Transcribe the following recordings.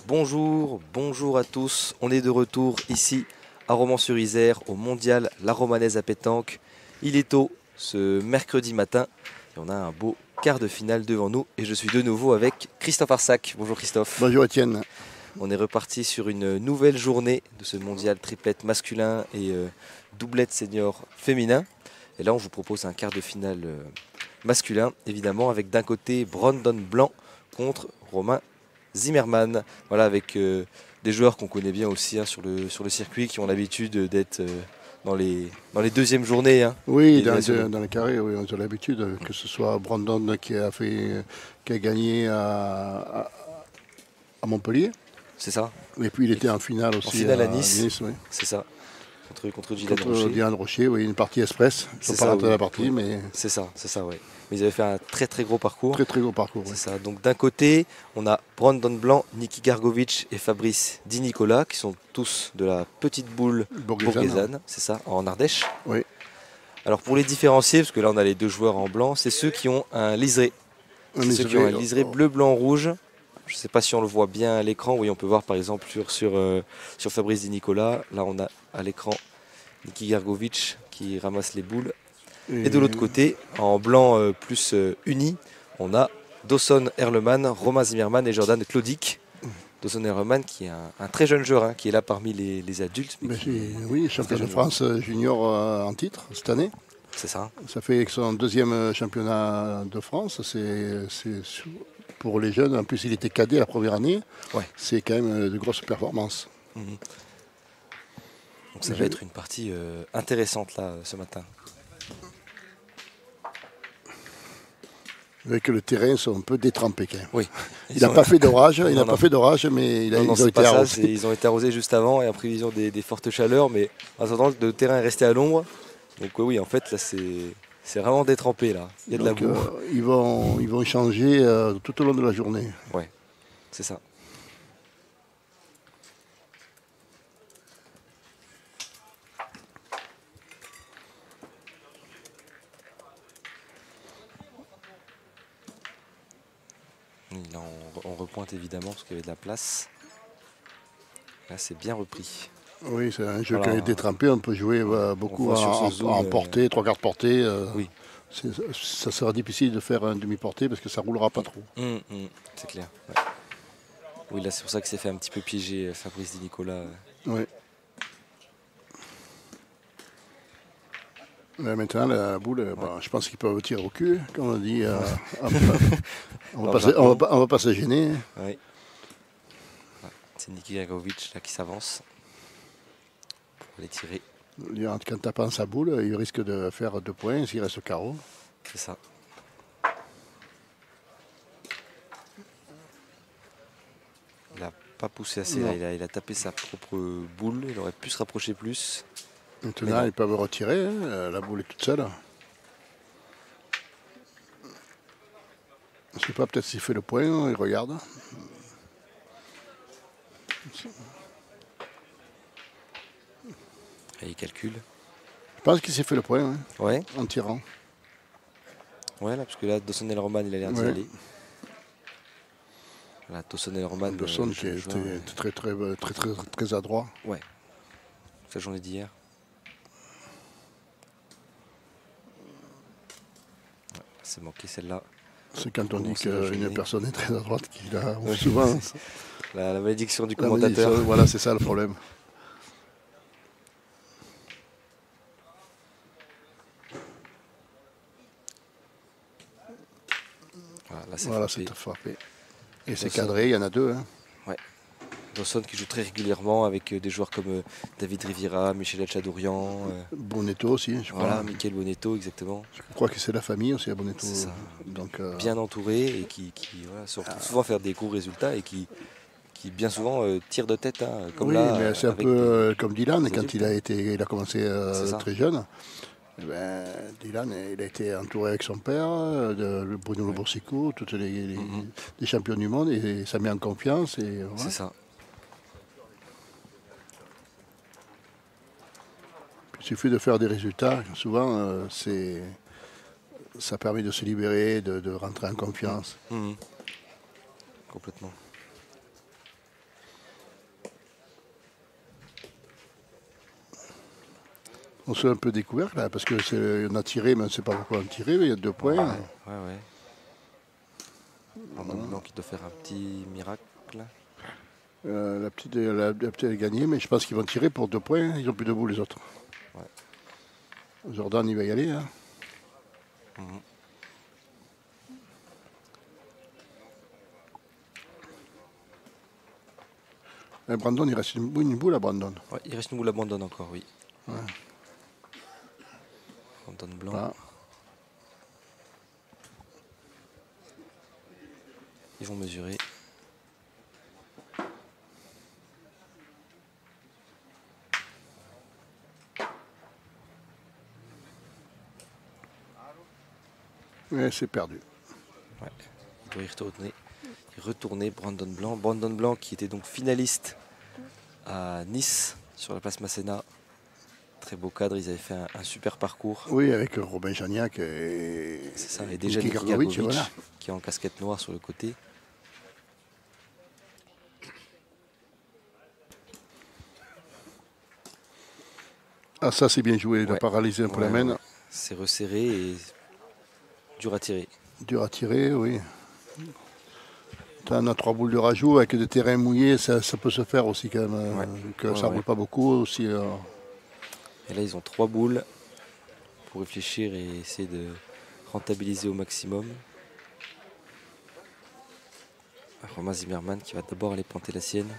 Bonjour à tous. On est de retour ici à Romans-sur-Isère au mondial La Romanaise à pétanque. Il est tôt ce mercredi matin et on a un beau quart de finale devant nous. Et je suis de nouveau avec Christophe Arsac. Bonjour Christophe. Bonjour Étienne. On est reparti sur une nouvelle journée de ce mondial triplette masculin et doublette senior féminin. Et là on vous propose un quart de finale masculin, évidemment, avec d'un côté Brandon Blanc contre Romain Zimmermann. Voilà, avec des joueurs qu'on connaît bien aussi sur le circuit, qui ont l'habitude d'être dans les deuxièmes journées. Oui, dans les carrés, oui, on a l'habitude, que ce soit Brandon qui a gagné à Montpellier. C'est ça. Et puis il était en finale aussi. En finale à Nice, oui. C'est ça. Contre Dylan Rocher, oui, une partie express. Je ne parle pas de la partie, mais... C'est ça, oui. Mais ils avaient fait un très gros parcours. Très gros parcours, oui. C'est ça. Donc d'un côté, on a Brandon Blanc, Niki Gargovic et Fabrice Di Nicola, qui sont tous de la petite boule bourguésane, c'est ça, en Ardèche. Oui. Alors pour les différencier, parce que là on a les deux joueurs en blanc, c'est ceux qui ont un liseré. Ceux qui ont un liseré bleu, blanc, rouge. Je ne sais pas si on le voit bien à l'écran. Oui, on peut voir par exemple sur Fabrice Di Nicola. Là, on a à l'écran Niki Gargovic qui ramasse les boules. Et de l'autre côté, en blanc plus uni, on a Dawson Erleman, Romain Zimmermann et Jordan Claudic. Dawson Erleman qui est un très jeune joueur, qui est là parmi les adultes. Oui, champion de France junior en titre cette année. C'est ça. Ça fait son deuxième championnat de France. C'est pour les jeunes. En plus, il était cadet la première année. Ouais. C'est quand même de grosses performances. Donc ça va être une partie intéressante là ce matin. Avec le terrain, sont un peu détrempés quand même. Oui. Il n'a pas fait d'orage, mais ils ont été arrosés. Ils ont été arrosés juste avant et en prévision des fortes chaleurs, mais en attendant, le terrain est resté à l'ombre. Donc oui, en fait, là, c'est vraiment détrempé là. Il y a de la boue. Ils vont échanger tout au long de la journée. Ouais, c'est ça. Là, on repointe évidemment parce qu'il y avait de la place. Là, c'est bien repris. Oui, c'est un jeu qui est détrempé. On peut jouer beaucoup en portée, 3 quarts portée. Oui. Ça sera difficile de faire un demi-portée parce que ça ne roulera pas trop. C'est clair. Ouais. Oui, là, c'est pour ça que s'est fait un petit peu piéger Fabrice Di Nicola. Oui. Là, maintenant, la boule, je pense qu'ils peuvent tirer au cul, comme on dit. On va pas se gêner. Oui. C'est Niki Gargovic là qui s'avance pour les tirer. Quand tapant sa boule, il risque de faire 2 points s'il reste au carreau. C'est ça. Il n'a pas poussé assez, là, il a tapé sa propre boule, il aurait pu se rapprocher plus. Maintenant, ils peuvent retirer, la boule est toute seule. Je ne sais pas, peut-être s'il fait le point, il regarde. Et il calcule. Je pense qu'il s'est fait le point, ouais. En tirant. Ouais, là, parce que là, Dawson Erleman, il a l'air d'y aller. Là, Dawson Erleman. Dawson qui était très adroit. Ouais. Sa journée d'hier. Ouais, c'est manqué celle-là. C'est quand on dit qu'une personne est très à droite qu'il a souvent. La malédiction du commentateur. Voilà, c'est ça le problème. Voilà, c'est frappé. Et c'est cadré, il y en a 2. Ouais. Dawson qui joue très régulièrement avec des joueurs comme David Riviera, Michel Achadourian. Bonetto aussi, je crois. Voilà, Michael Bonetto, exactement. Je crois que c'est la famille aussi à Bonetto. C'est ça. Donc, bien entouré et qui se retrouve souvent faire des gros résultats et qui bien souvent tire de tête. Comme oui, là, mais c'est un peu comme Dylan quand il a commencé très jeune. Dylan, il a été entouré avec son père, de Bruno Boursico, toutes les champions du monde, et ça met en confiance. C'est ça. Il suffit de faire des résultats. Souvent, ça permet de se libérer, de rentrer en confiance. Complètement. On s'est un peu découvert là, parce qu'on a tiré, mais on ne sait pas pourquoi on a tiré, il y a 2 points. Ouais. Brandon Blanc qui doit faire un petit miracle. La petite a gagné, mais je pense qu'ils vont tirer pour 2 points. Ils n'ont plus debout les autres. Ouais. Jordan, il va y aller. Hein. Et Brandon, il reste une boule à Brandon. Ouais, il reste une boule à Brandon encore, oui. Ouais. Brandon Blanc. Ils vont mesurer. Ouais, c'est perdu. Ouais. Il doit y retourner Brandon Blanc. Brandon Blanc qui était donc finaliste à Nice sur la place Masséna. Très beau cadre, ils avaient fait un super parcours. Oui, avec Robin Janiac et... C'est ça, et déjà Niki Gargovic voilà. Qui est en casquette noire sur le côté. Ah ça c'est bien joué, il a paralysé un peu la main. Ouais. C'est resserré et dur à tirer. Dur à tirer, oui. On a 3 boules de rajout avec des terrains mouillés, ça peut se faire aussi quand même. Que ça ne roule pas beaucoup aussi. Et là ils ont 3 boules pour réfléchir et essayer de rentabiliser au maximum. Romain Zimmermann qui va d'abord aller pointer la sienne.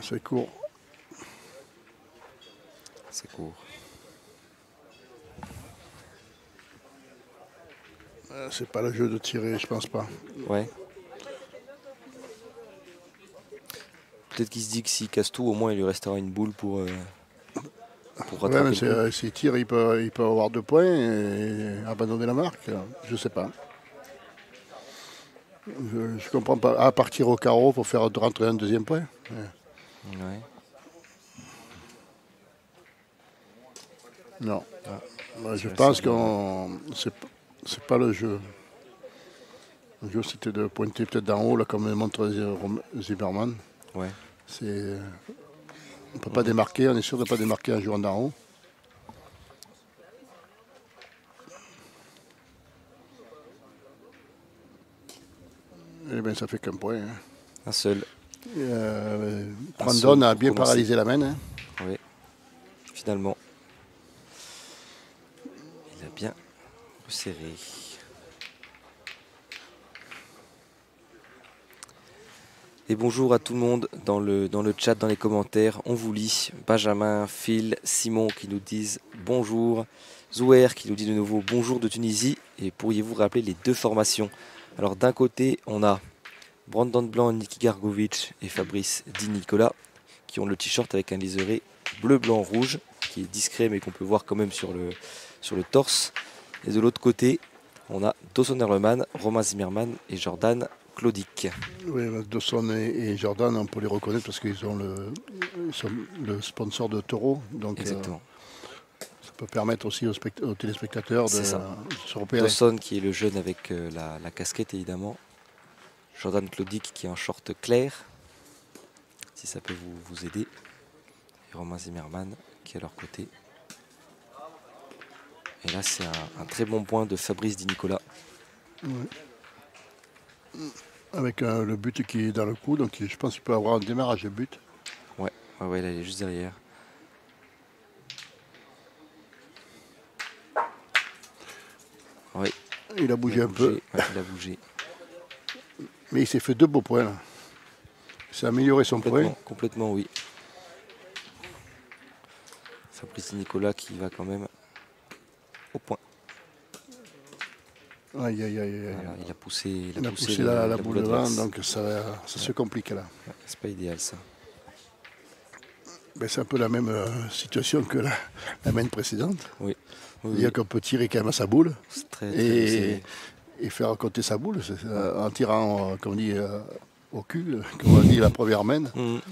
C'est court. C'est court. C'est pas le jeu de tirer, je pense pas. Ouais. Peut-être qu'il se dit que s'il casse tout, au moins il lui restera une boule pour rattraper. Ouais, mais s'il tire, il peut avoir 2 points et abandonner la marque. Je sais pas. Je comprends pas. À partir au carreau pour faire rentrer un 2e point. Ouais. Non. Je pense que c'est pas le jeu. Le jeu c'était de pointer peut-être d'en haut, là, comme montre Zimmermann. Ouais. On ne peut pas démarquer, on est sûr de ne pas démarquer en jouant d'en haut. Eh bien, ça fait qu'un point. Hein. Un seul. Brandon a bien paralysé la main. Hein. Oui. Finalement. Il a bien resserré. Et bonjour à tout le monde dans le chat, dans les commentaires. On vous lit. Benjamin, Phil, Simon qui nous disent bonjour. Zouer qui nous dit de nouveau bonjour de Tunisie. Et pourriez-vous rappeler les 2 formations? Alors d'un côté, on a Brandon Blanc, Niki Gargovic et Fabrice Di Nicola qui ont le t-shirt avec un liseré bleu, blanc, rouge qui est discret mais qu'on peut voir quand même sur le torse. Et de l'autre côté, on a Dawson Erleman, Romain Zimmermann et Jordan Claudic. Oui, Dawson et Jordan, on peut les reconnaître parce qu'ils sont le sponsor de Taureau. Donc, exactement. Ça peut permettre aussi aux téléspectateurs de se repérer. Dawson qui est le jeune avec la casquette évidemment. Jordan Claudic qui est en short clair, si ça peut vous aider. Et Romain Zimmermann qui est à leur côté. Et là c'est un très bon point de Fabrice Di Nicola. Ouais. Avec le but qui est dans le coup, donc je pense qu'il peut avoir un démarrage de but. Ouais, là il est juste derrière. Ouais. Il a bougé un peu. Ouais, il a bougé. Mais il s'est fait 2 beaux points là. Il s'est amélioré son point. Complètement, oui. Fabrice Di Nicola qui va quand même au point. Aïe. Voilà, il a poussé la boule devant, donc ça se complique là. Ouais, c'est pas idéal ça. Ben, c'est un peu la même situation que la main précédente. Oui. C'est-à-dire qu'on peut tirer quand même à sa boule et faire compter sa boule en tirant, comme on dit, au cul, comme on dit la première main.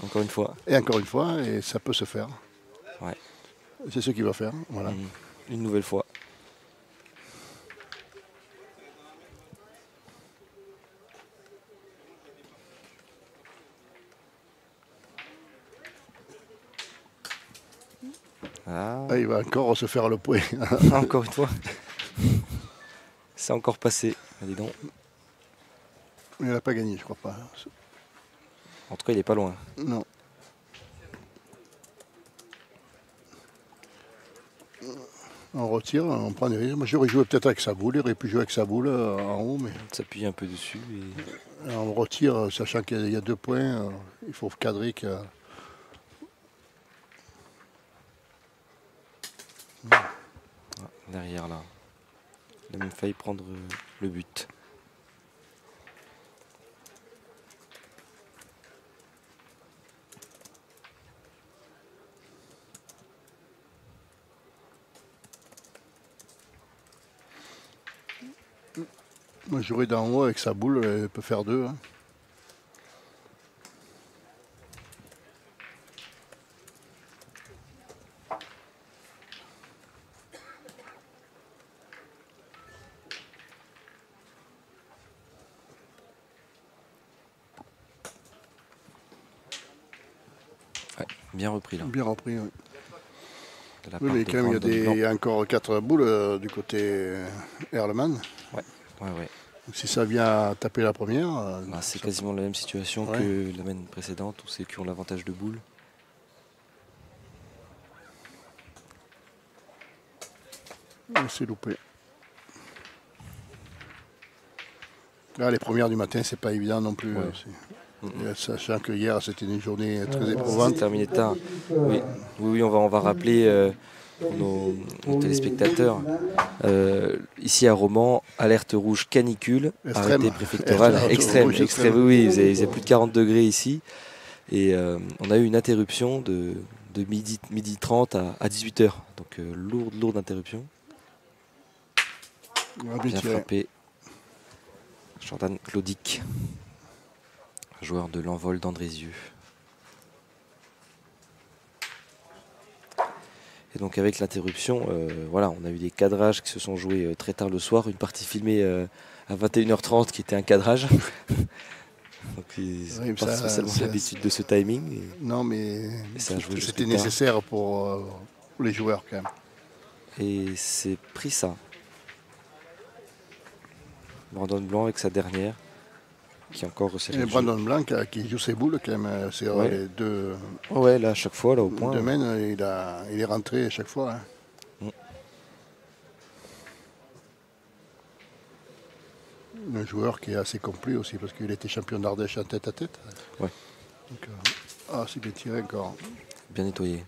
Encore une fois. Et encore une fois, et ça peut se faire. Ouais. C'est ce qu'il va faire. Voilà. Une nouvelle fois. Ah, il va encore se faire le point. Encore une fois. C'est encore passé. Dis donc. Il n'a pas gagné, je crois pas. En tout cas, il n'est pas loin. Non. On retire, on prend des risques. Moi, j'aurais joué peut-être avec sa boule. Il aurait pu jouer avec sa boule en haut. Mais... s'appuie un peu dessus. Et... on retire, sachant qu'il y a 2 points. Il faut cadrer que... derrière là. Il a même failli prendre le but. Moi, jouer d'en haut avec sa boule, elle peut faire 2. Hein. Ouais, bien repris là. Bien repris, oui. Oui, mais quand même, il y a encore 4 boules du côté Erlemann. Ouais. Donc, si ça vient taper la première... c'est quasiment la même situation que la main précédente, où c'est qui ont l'avantage de boules. C'est loupé. Là, les premières du matin, c'est pas évident non plus. Sachant que hier, c'était une journée très éprouvante. C'est terminé tard. Oui, on va rappeler nos téléspectateurs. Ici à Romans, alerte rouge canicule, arrêté préfectoral extrême. Oui, il faisait plus de 40 degrés ici. Et on a eu une interruption de midi 30 à 18h. Donc lourde interruption. Bien frappé. Jordan Claudic, joueur de l'Envol d'Andrézieux. Et donc avec l'interruption, voilà, on a eu des cadrages qui se sont joués très tard le soir. Une partie filmée à 21h30 qui était un cadrage. Donc ils n'ont pas spécialement l'habitude de ce timing. Non, mais c'était nécessaire pour les joueurs quand même. Et c'est pris ça. Brandon Blanc avec sa dernière, qui est encore resserré. Et Brandon Blanc qui joue ses boules quand même. C'est les deux. Ouais, là à chaque fois, là au point. Demain, il est rentré à chaque fois. Hein. Un joueur qui est assez complet aussi parce qu'il était champion d'Ardèche en tête à tête. Ouais. Donc, c'est bien tiré encore. Bien nettoyé.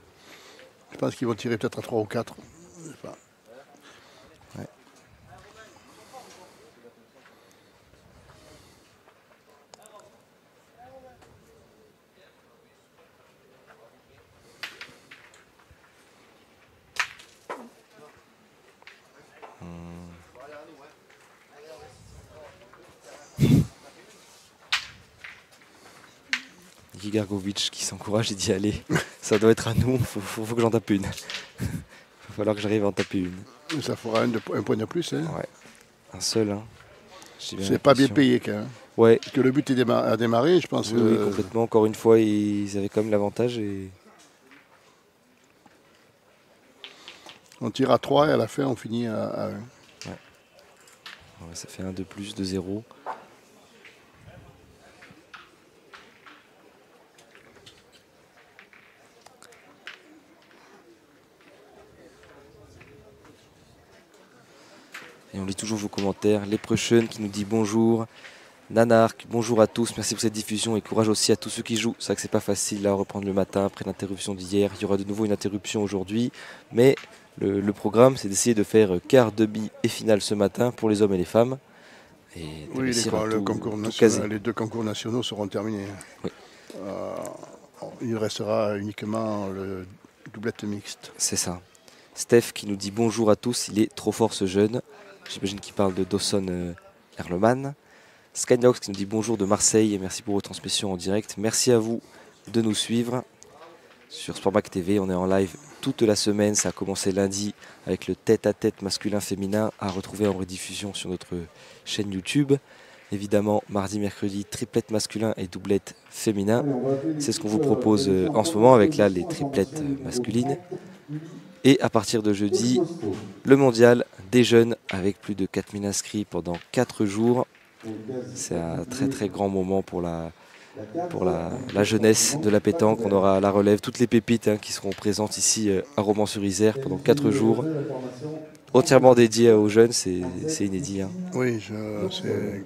Je pense qu'ils vont tirer peut-être à 3 ou 4. Ouais. Niki Gargovic qui s'encourage et dit allez, ça doit être à nous, faut que j'en tape une. Il va falloir que j'arrive à en taper une. Ça fera un point de plus. Hein. Ouais. Un seul. Hein. C'est pas bien payé quand même. Ouais. Que le but a démarré, je pense. Oui, complètement. Encore une fois, ils avaient quand même l'avantage. Et... on tire à 3 et à la fin, on finit à 1. Ouais, ça fait 1 de plus, de 0. Et on lit toujours vos commentaires. Leprechaun qui nous dit bonjour. Nanark, bonjour à tous, merci pour cette diffusion et courage aussi à tous ceux qui jouent. C'est vrai que c'est pas facile à reprendre le matin après l'interruption d'hier. Il y aura de nouveau une interruption aujourd'hui. Mais le programme, c'est d'essayer de faire quart, demi et finale ce matin pour les hommes et les femmes. Et oui, les 2 concours nationaux seront terminés. Oui. Il restera uniquement le doublette mixte. C'est ça. Steph qui nous dit bonjour à tous, il est trop fort ce jeune. J'imagine qu'il parle de Dawson Erlemann. Skynox qui nous dit bonjour de Marseille et merci pour vos transmissions en direct. Merci à vous de nous suivre sur Sportback TV. On est en live toute la semaine. Ça a commencé lundi avec le tête-à-tête masculin-féminin à retrouver en rediffusion sur notre chaîne YouTube. Évidemment, mardi, mercredi, triplette masculin et doublette féminin. C'est ce qu'on vous propose en ce moment avec là les triplettes masculines. Et à partir de jeudi, le mondial des jeunes avec plus de 4000 inscrits pendant 4 jours. C'est un très très grand moment pour la jeunesse de la pétanque. On aura à la relève toutes les pépites qui seront présentes ici à Romans-sur-Isère pendant 4 jours. Entièrement dédié aux jeunes, c'est inédit. Oui,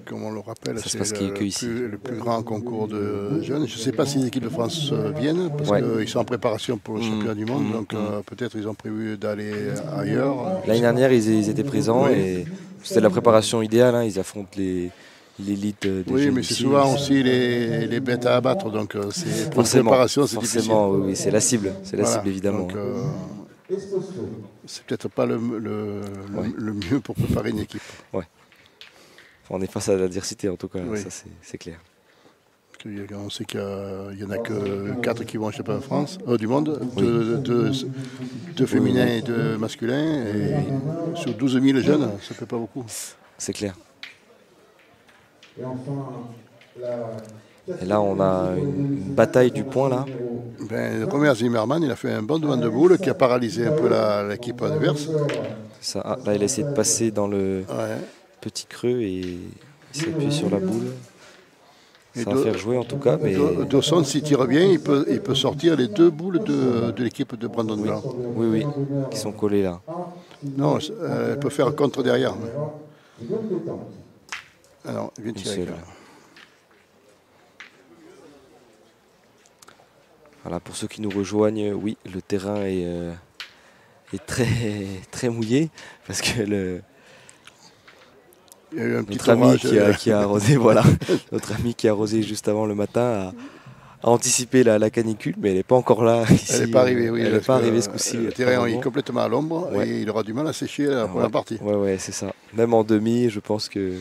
comme on le rappelle, c'est le plus grand concours de jeunes. Je ne sais pas si les équipes de France viennent, parce qu'ils sont en préparation pour le championnat du monde, donc peut-être ils ont prévu d'aller ailleurs. L'année dernière, ils étaient présents et c'était la préparation idéale. Ils affrontent l'élite des jeunes. Oui, mais c'est souvent aussi les bêtes à abattre, donc c'est pour la préparation, c'est difficile. Forcément, oui, c'est la cible, évidemment. Donc, c'est peut-être pas le mieux pour préparer une équipe. Ouais. On est face à l'adversité en tout cas, ça c'est clair. On sait qu'il n'y en a que 4 qui vont au championnat de France, du monde, 2 féminins et 2 masculins, et sur 12 000 jeunes, ça fait pas beaucoup. C'est clair. Et là, on a une bataille du point là. Romain Zimmermann, il a fait un bon devant de boule qui a paralysé un peu l'équipe adverse. Ça, là, il a essayé de passer dans le petit creux et il s'est appuyé sur la boule. Ça va faire jouer en tout cas. Mais Dawson, s'il tire bien, il peut sortir les 2 boules de l'équipe de Brandon Blanc. Oui, qui sont collées là. Non, elle peut faire un contre derrière. Alors, il vient tirer. Voilà, pour ceux qui nous rejoignent, oui, le terrain est très, très mouillé parce que il y a eu un petit notre ami qui a arrosé, voilà, notre ami qui a arrosé juste avant le matin a anticipé la canicule, mais elle n'est pas encore là. Ici, elle n'est pas arrivée, oui. Elle n'est pas arrivée ce coup-ci. Le terrain est complètement à l'ombre et il aura du mal à sécher la première partie. Ouais, c'est ça. Même en demi, je pense que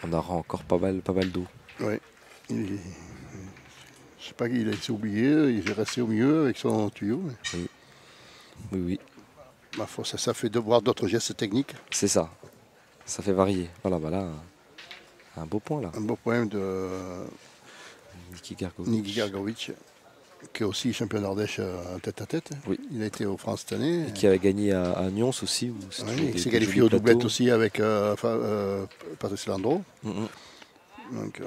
on aura encore pas mal d'eau. Oui. Je sais pas, il s'est oublié, il est resté au milieu avec son tuyau. Mais... Oui. Ça fait devoir d'autres gestes techniques. C'est ça. Ça fait varier. Voilà, là, un beau point là. Un beau point de Niki Gargovic, qui est aussi champion d'Ardèche en tête-à-tête. Oui. Il a été au France cette année. Et qui avait gagné à Nyons aussi. Il s'est qualifié au doublette aussi avec Patrice Landreau. Donc,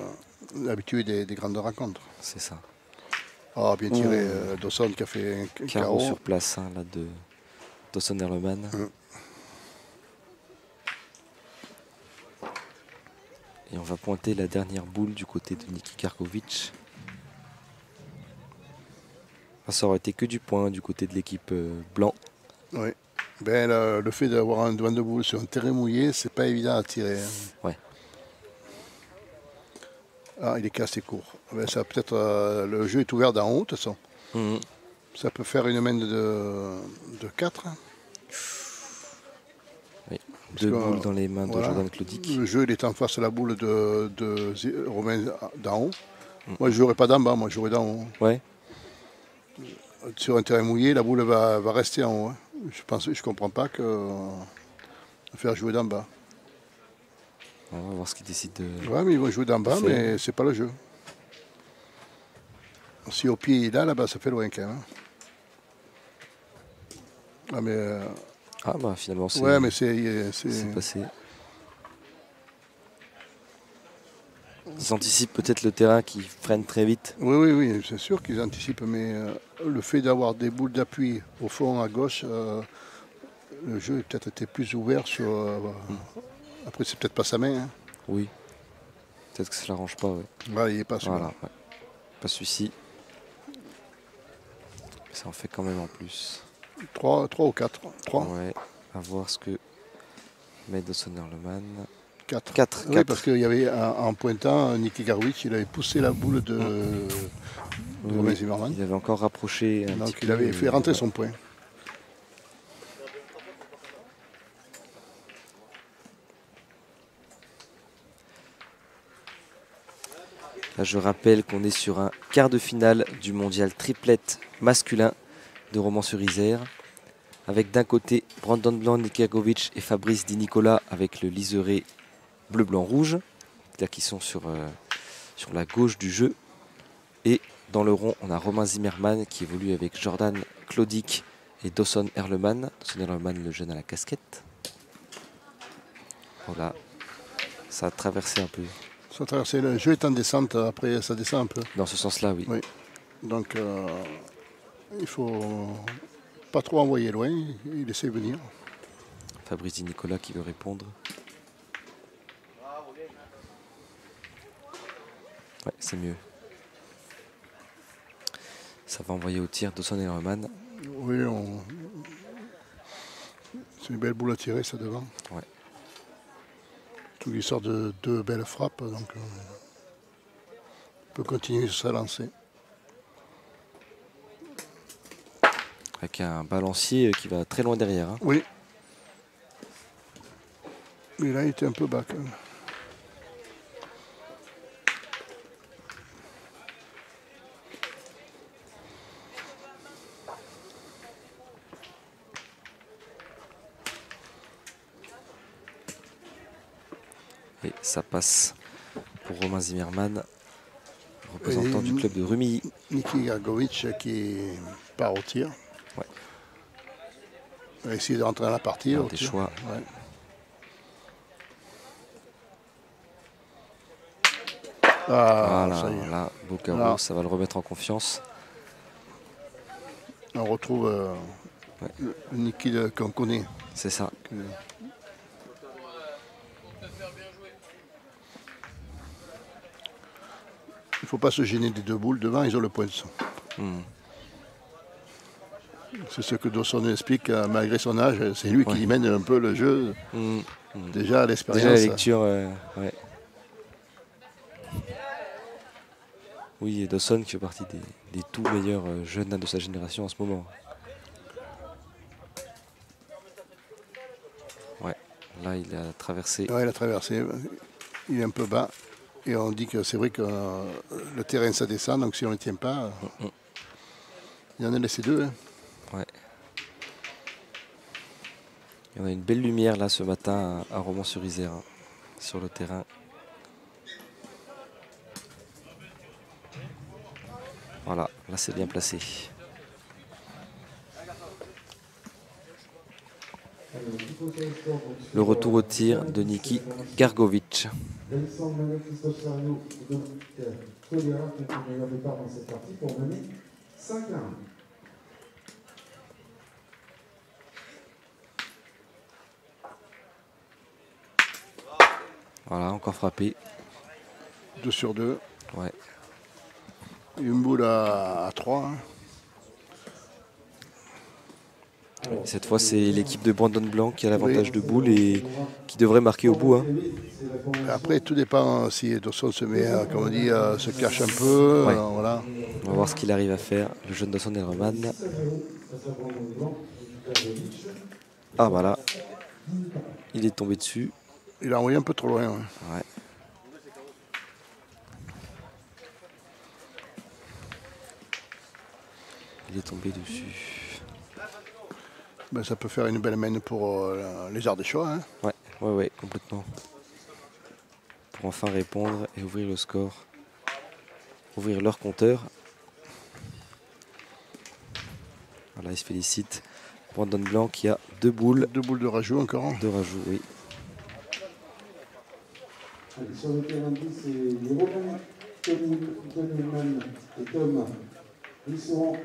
l'habitude des grandes rencontres. C'est ça. Ah, bien tiré, Dawson qui a fait un carreau sur place là, de Dawson Erleman. Et on va pointer la dernière boule du côté de Niki Gargovic. Ça aurait été que du point du côté de l'équipe blanc. Oui. Le fait d'avoir un devant de boule sur un terrain mouillé, c'est pas évident à tirer. Ouais. Ah, il est cassé court. Ça peut-être le jeu est ouvert d'en haut, de toute façon. Ça peut faire une main de 4. Oui. 2 boules dans les mains de Jordan Clodic. Le jeu il est en face de la boule de Romain d'en haut. Moi je jouerai pas d'en bas, moi je jouerai d'en haut. Ouais. Sur un terrain mouillé, la boule va rester en haut. Je comprends pas que faire jouer d'en bas. On va voir ce qu'ils décident de... Ouais, mais ils vont jouer d'en bas, mais c'est pas le jeu. Si au pied il est là-bas, ça fait loin quand même. Ah, mais... finalement, c'est... Ouais, mais c'est passé. Ils anticipent peut-être le terrain qui freine très vite. Oui, c'est sûr qu'ils anticipent, mais le fait d'avoir des boules d'appui au fond à gauche, le jeu a peut-être été plus ouvert sur... Après, c'est peut-être pas sa main. Oui. Peut-être que ça ne l'arrange pas. Ouais. Il n'est pas celui-là. Voilà, pas celui-ci. Ça en fait quand même en plus. 3 ou 4. 3. Ouais. À voir ce que met Dawson Erleman. 4. Oui, parce qu'il y avait en pointant, Niki Gargovic, il avait poussé la boule de Romain Zimmermann. Il avait encore rapproché. Donc il avait fait rentrer son point. Là, je rappelle qu'on est sur un quart de finale du mondial triplette masculin de Romans-sur-Isère, avec d'un côté Brandon Blanc, Niki Gargovic et Fabrice Di Nicola avec le liseré bleu-blanc-rouge, c'est-à-dire qu'ils sont sur la gauche du jeu. Et dans le rond, on a Romain Zimmermann qui évolue avec Jordan Clodic et Dawson Erleman. Dawson Erleman, le jeune à la casquette. Voilà, ça a traversé un peu. Ça a traversé, le jeu est en descente, après ça descend un peu. Dans ce sens-là, oui. Oui. Donc il faut pas trop envoyer loin, il essaie de venir. Fabrice Di Nicola qui veut répondre. Ouais, c'est mieux. Ça va envoyer au tir Dawson Erleman. Oui, c'est une belle boule à tirer, ça, devant. Ouais. Tout qui sort de deux belles frappes, donc on peut continuer sur sa lancée. Avec un balancier qui va très loin derrière. Hein. Oui. Mais là, il était un peu bas quand même. Et ça passe pour Romain Zimmermann, représentant du club de Rumilly. Niki Gargovic qui part au tir. Ouais. Il va essayer de rentrer dans la partie. Des choix. Ouais. Voilà, là, beau carreau, ça va le remettre en confiance. On retrouve le Niki qu'on connaît. C'est ça. Il ne faut pas se gêner des deux boules. Devant, ils ont le point. C'est ce que Dawson explique, malgré son âge. C'est lui qui mène un peu le jeu. Déjà à l'expérience. Déjà la lecture, ouais. Oui, et Dawson qui fait partie des tout meilleurs jeunes de sa génération en ce moment. Ouais, là il a traversé. Ouais, il a traversé. Il est un peu bas. Et on dit que c'est vrai que le terrain ça descend, donc si on ne le tient pas, il en a laissé deux. Hein. Ouais. Et on a une belle lumière là ce matin à Romans-sur-Isère, hein, sur le terrain. Voilà, là c'est bien placé. Le retour au tir de Niki Gargovic. Voilà, encore frappé. 2 sur 2. Ouais. Une boule à 3. Hein. Cette fois, c'est l'équipe de Brandon Blanc qui a l'avantage de boule et qui devrait marquer au bout. Hein. Après, tout dépend si Dawson se met, comme on dit, se cache un peu. Ouais. Voilà. On va voir ce qu'il arrive à faire, le jeune Dawson Erleman. Ah, voilà. Il est tombé dessus. Il a envoyé un peu trop loin. Ouais. Il est tombé dessus. Ben, ça peut faire une belle main pour les Ardéchois. Hein. Ouais, complètement. Pour enfin répondre et ouvrir le score. Ouvrir leur compteur. Voilà, il se félicite. Brandon Blanc qui a 2 boules. 2 boules de rajout encore. 2 rajouts, oui. Allez, sur le terrain 10, c'est Romain, Tony et Tom. Ils seront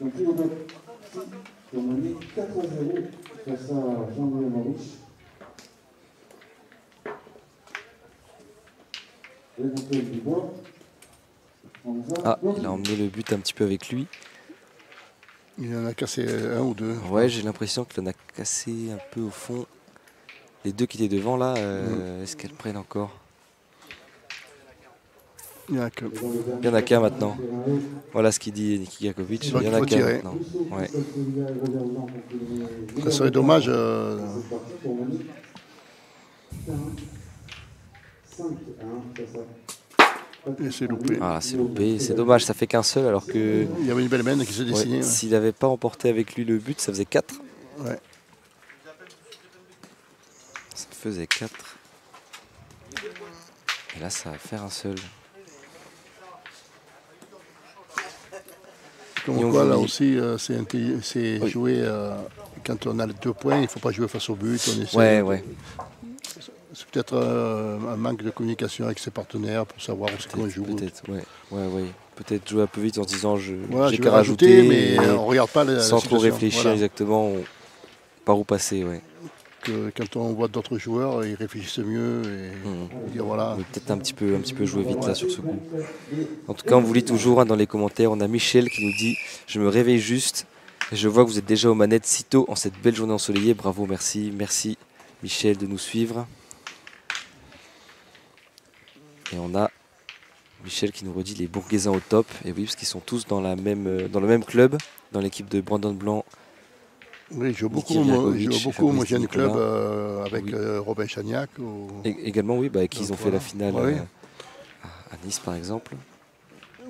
donc tous les deux qui ont mené 4-0 face à Jean-Louis Maurice. Ah, il a emmené le but un petit peu avec lui. Il en a cassé un ou deux. Ouais, j'ai l'impression qu'il en a cassé un peu au fond. Les deux qui étaient devant là, est-ce qu'elles prennent encore? Il n'y en a que. Il y en a qu'un maintenant. Voilà ce qu'il dit Niki Gargovic. Il y en a qu'un maintenant. Ouais. Ça serait dommage. Et c'est loupé. Ah, c'est loupé. C'est dommage, ça fait qu'un seul alors que. Il y avait une belle main qui se dessinait. Ouais, s'il n'avait pas emporté avec lui le but, ça faisait 4. Ouais. Ça faisait 4. Et là, ça va faire un seul. Comme quoi, là aussi, c'est jouer quand on a les 2 points, il ne faut pas jouer face au but. C'est peut-être un manque de communication avec ses partenaires pour savoir où c'est qu'on joue. Peut-être, peut-être jouer un peu vite en se disant j'ai qu'à rajouter, mais on ne regarde pas sans trop réfléchir exactement par où passer. Que quand on voit d'autres joueurs, ils réfléchissent mieux et dire voilà. Peut-être un petit peu jouer vite là sur ce coup. En tout cas, on vous lit toujours dans les commentaires. On a Michel qui nous dit « Je me réveille juste et je vois que vous êtes déjà aux manettes si tôt en cette belle journée ensoleillée. Bravo, merci. Merci Michel de nous suivre. » Et on a Michel qui nous redit les Bourguésins au top. Et oui, parce qu'ils sont tous dans le même club, dans l'équipe de Brandon Blanc. Oui, je joue beaucoup au Homogène Club avec Robin Chagnac. Également, oui, avec qui ils ont fait la finale à Nice, par exemple.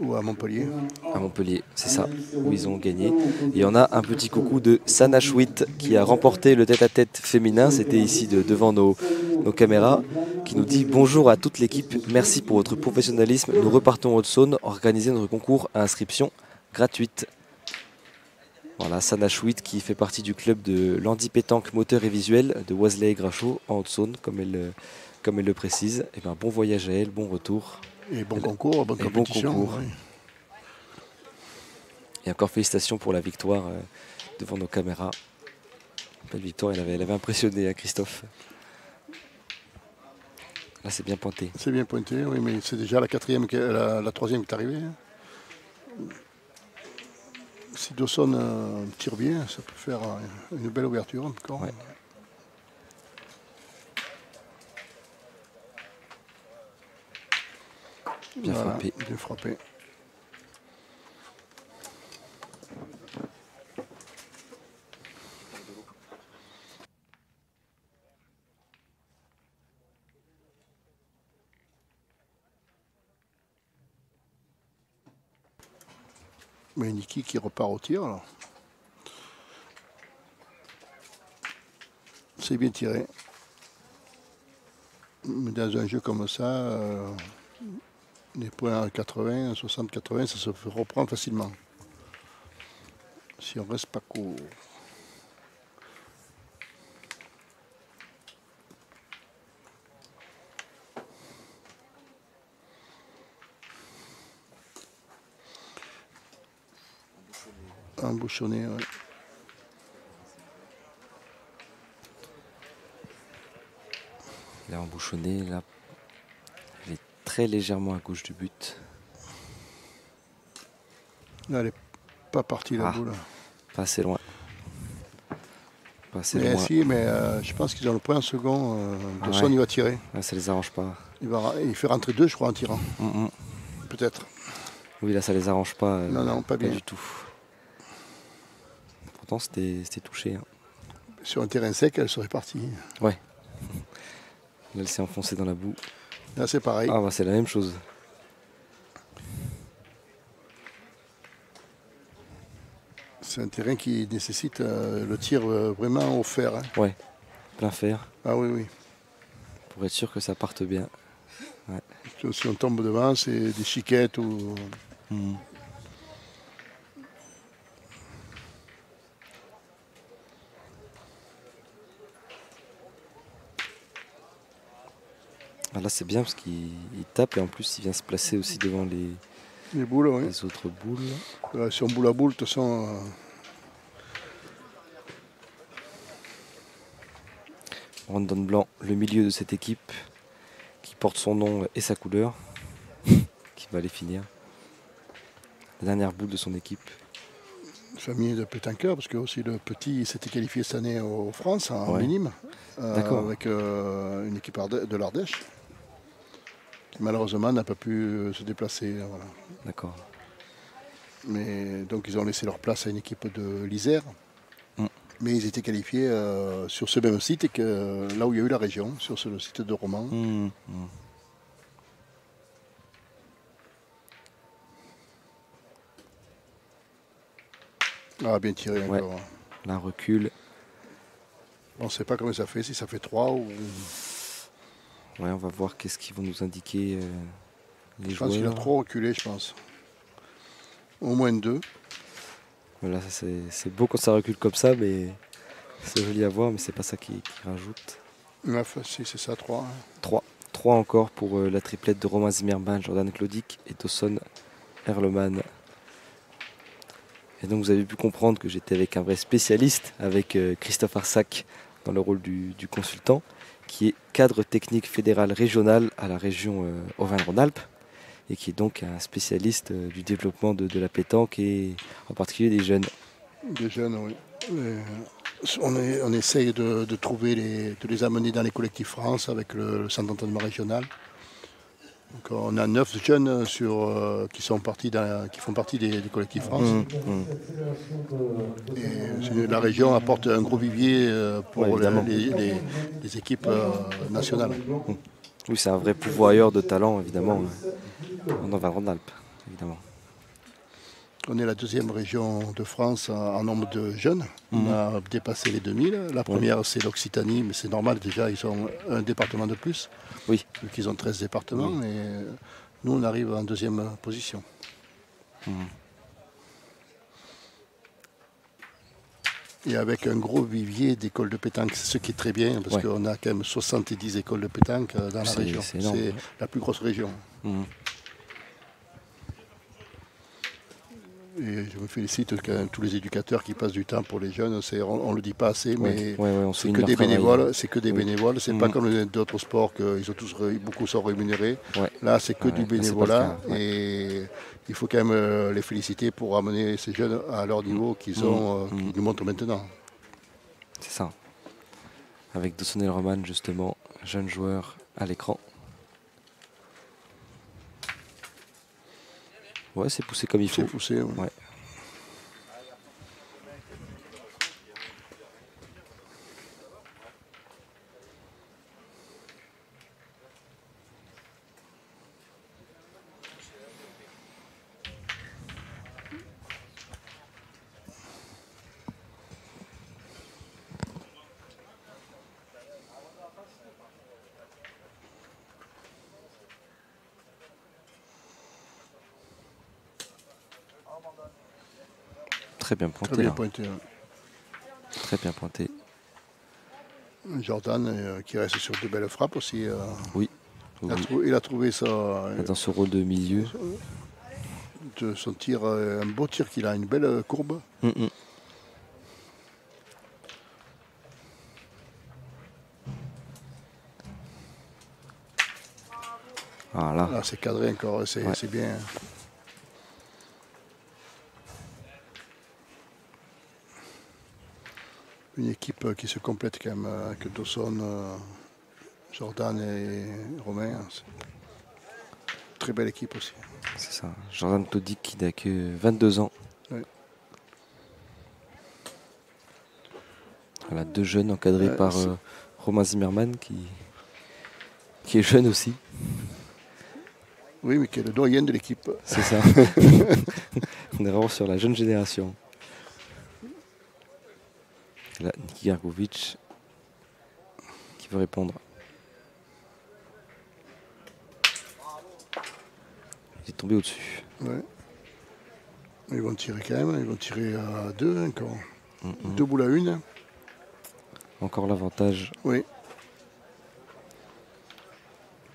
Ou à Montpellier. À Montpellier, c'est ça, où ils ont gagné. Et on a un petit coucou de Sana Schwitt qui a remporté le tête-à-tête féminin. C'était ici devant nos caméras. Qui nous dit « Bonjour à toute l'équipe, merci pour votre professionnalisme. Nous repartons au Haute-Saône, organiser notre concours à inscription gratuite. » Voilà, Sana Schwitt qui fait partie du club de l'Andy Pétanque moteur et visuel de Oiselay et Grachot en Haute-Saône, comme elle le précise. Et bon voyage à elle, bon retour. Et bon concours, bonne compétition. Bon concours. Oui. Et encore félicitations pour la victoire devant nos caméras. Belle victoire, elle avait impressionné Christophe. Là, c'est bien pointé. C'est bien pointé, oui, mais c'est déjà la 3e qui est arrivée. Si Dawson tire bien, ça peut faire une belle ouverture encore. Ouais. Bien frappé. Bien frappé. Mais Niki qui repart au tir. Alors. C'est bien tiré. Mais dans un jeu comme ça, les points à 80, 60, 80, ça se reprend facilement. Si on reste pas court. Embouchonné, oui. Il est embouchonné, là. Il est très légèrement à gauche du but. Là, elle n'est pas partie la boule. Pas assez loin. Mais je pense qu'ils ont le point en second. Dawson, il va tirer. Ça les arrange pas. Il fait rentrer 2, je crois, en tirant. Peut-être. Oui, là, ça les arrange pas. Non, pas bien du tout. Pourtant, c'était touché. Hein. Sur un terrain sec, elle serait partie. Ouais. Là, elle s'est enfoncée dans la boue. Là, c'est pareil. C'est la même chose. C'est un terrain qui nécessite le tir vraiment au fer. Hein. Ouais, plein fer. Ah oui. Pour être sûr que ça parte bien. Ouais. Si on tombe devant, c'est des chiquettes ou... Là, c'est bien parce qu'il tape et en plus, il vient se placer aussi devant les boules, oui. Les autres boules. Si on boule à boule, de toute façon... Brandon Blanc, le milieu de cette équipe, qui porte son nom et sa couleur, qui va aller finir. La dernière boule de son équipe. Famille de pétanqueurs, parce que aussi le petit s'était qualifié cette année en France, en minime, avec une équipe de l'Ardèche, qui malheureusement n'a pas pu se déplacer. Voilà. D'accord. Mais donc ils ont laissé leur place à une équipe de l'Isère. Mais ils étaient qualifiés sur ce même site que là où il y a eu la région, sur le site de Romans. Bien tiré encore. Là, recul. On ne sait pas comment ça fait, si ça fait 3 ou... Ouais, on va voir qu'est-ce qu'ils vont nous indiquer les joueurs. Je pense qu'il a trop reculé, je pense. Au moins 2. Voilà, c'est beau quand ça recule comme ça, mais c'est joli à voir, mais c'est pas ça qui rajoute. 9, si c'est ça, 3. 3 encore pour la triplette de Romain Zimmermann, Jordan Claudic et Dawson Erleman. Et donc vous avez pu comprendre que j'étais avec un vrai spécialiste, avec Christophe Arsac dans le rôle du consultant, qui est cadre technique fédéral régional à la région Auvergne-Rhône-Alpes, et qui est donc un spécialiste du développement de la pétanque et en particulier des jeunes. Des jeunes, oui. On essaye de les amener dans les collectifs France avec le centre d'entraînement régional. Donc on a 9 jeunes qui font partie des collectifs France. Et la région apporte un gros vivier pour les équipes nationales. Oui, c'est un vrai pourvoyeur de talent, évidemment, en Auvergne-Rhône-Alpes, évidemment. On est la 2e région de France en nombre de jeunes. On a dépassé les 2000. La première, c'est l'Occitanie, mais c'est normal, déjà, ils ont un département de plus. Oui. Vu qu'ils ont 13 départements. Et nous, on arrive en 2e position. Et avec un gros vivier d'écoles de pétanque, ce qui est très bien, parce qu'on a quand même 70 écoles de pétanque dans la région. C'est la plus grosse région. Et je me félicite quand même tous les éducateurs qui passent du temps pour les jeunes. On ne le dit pas assez, mais c'est que des bénévoles. C'est que des bénévoles. C'est pas comme d'autres sports qu'ils ont beaucoup sont rémunérés. Là, c'est que du bénévolat. Et il faut quand même les féliciter pour amener ces jeunes à leur niveau qu'ils nous montrent maintenant. C'est ça. Avec Dawson Erleman, justement, jeune joueur à l'écran. Ouais, c'est poussé comme il faut. C'est poussé, ouais. Très bien pointé. Très bien pointé. Très bien pointé. Jordan qui reste sur de belles frappes aussi. Oui. Il a trouvé ça. Dans ce rôle de milieu. De son tir, un beau tir qu'il a, une belle courbe. Voilà. Là, c'est cadré encore, c'est bien. Une équipe qui se complète quand même, avec Dawson, Jordan et Romain. Très belle équipe aussi. C'est ça. Jordan Claudic qui n'a que 22 ans. Oui. Voilà, 2 jeunes encadrés par Romain Zimmermann qui est jeune aussi. Oui, mais qui est le doyen de l'équipe. C'est ça. On est vraiment sur la jeune génération. Là, Niki Gargovic qui veut répondre. Il est tombé au-dessus. Ouais. Ils vont tirer quand même, ils vont tirer à 2 encore. 2 boules à 1. Encore l'avantage. Oui.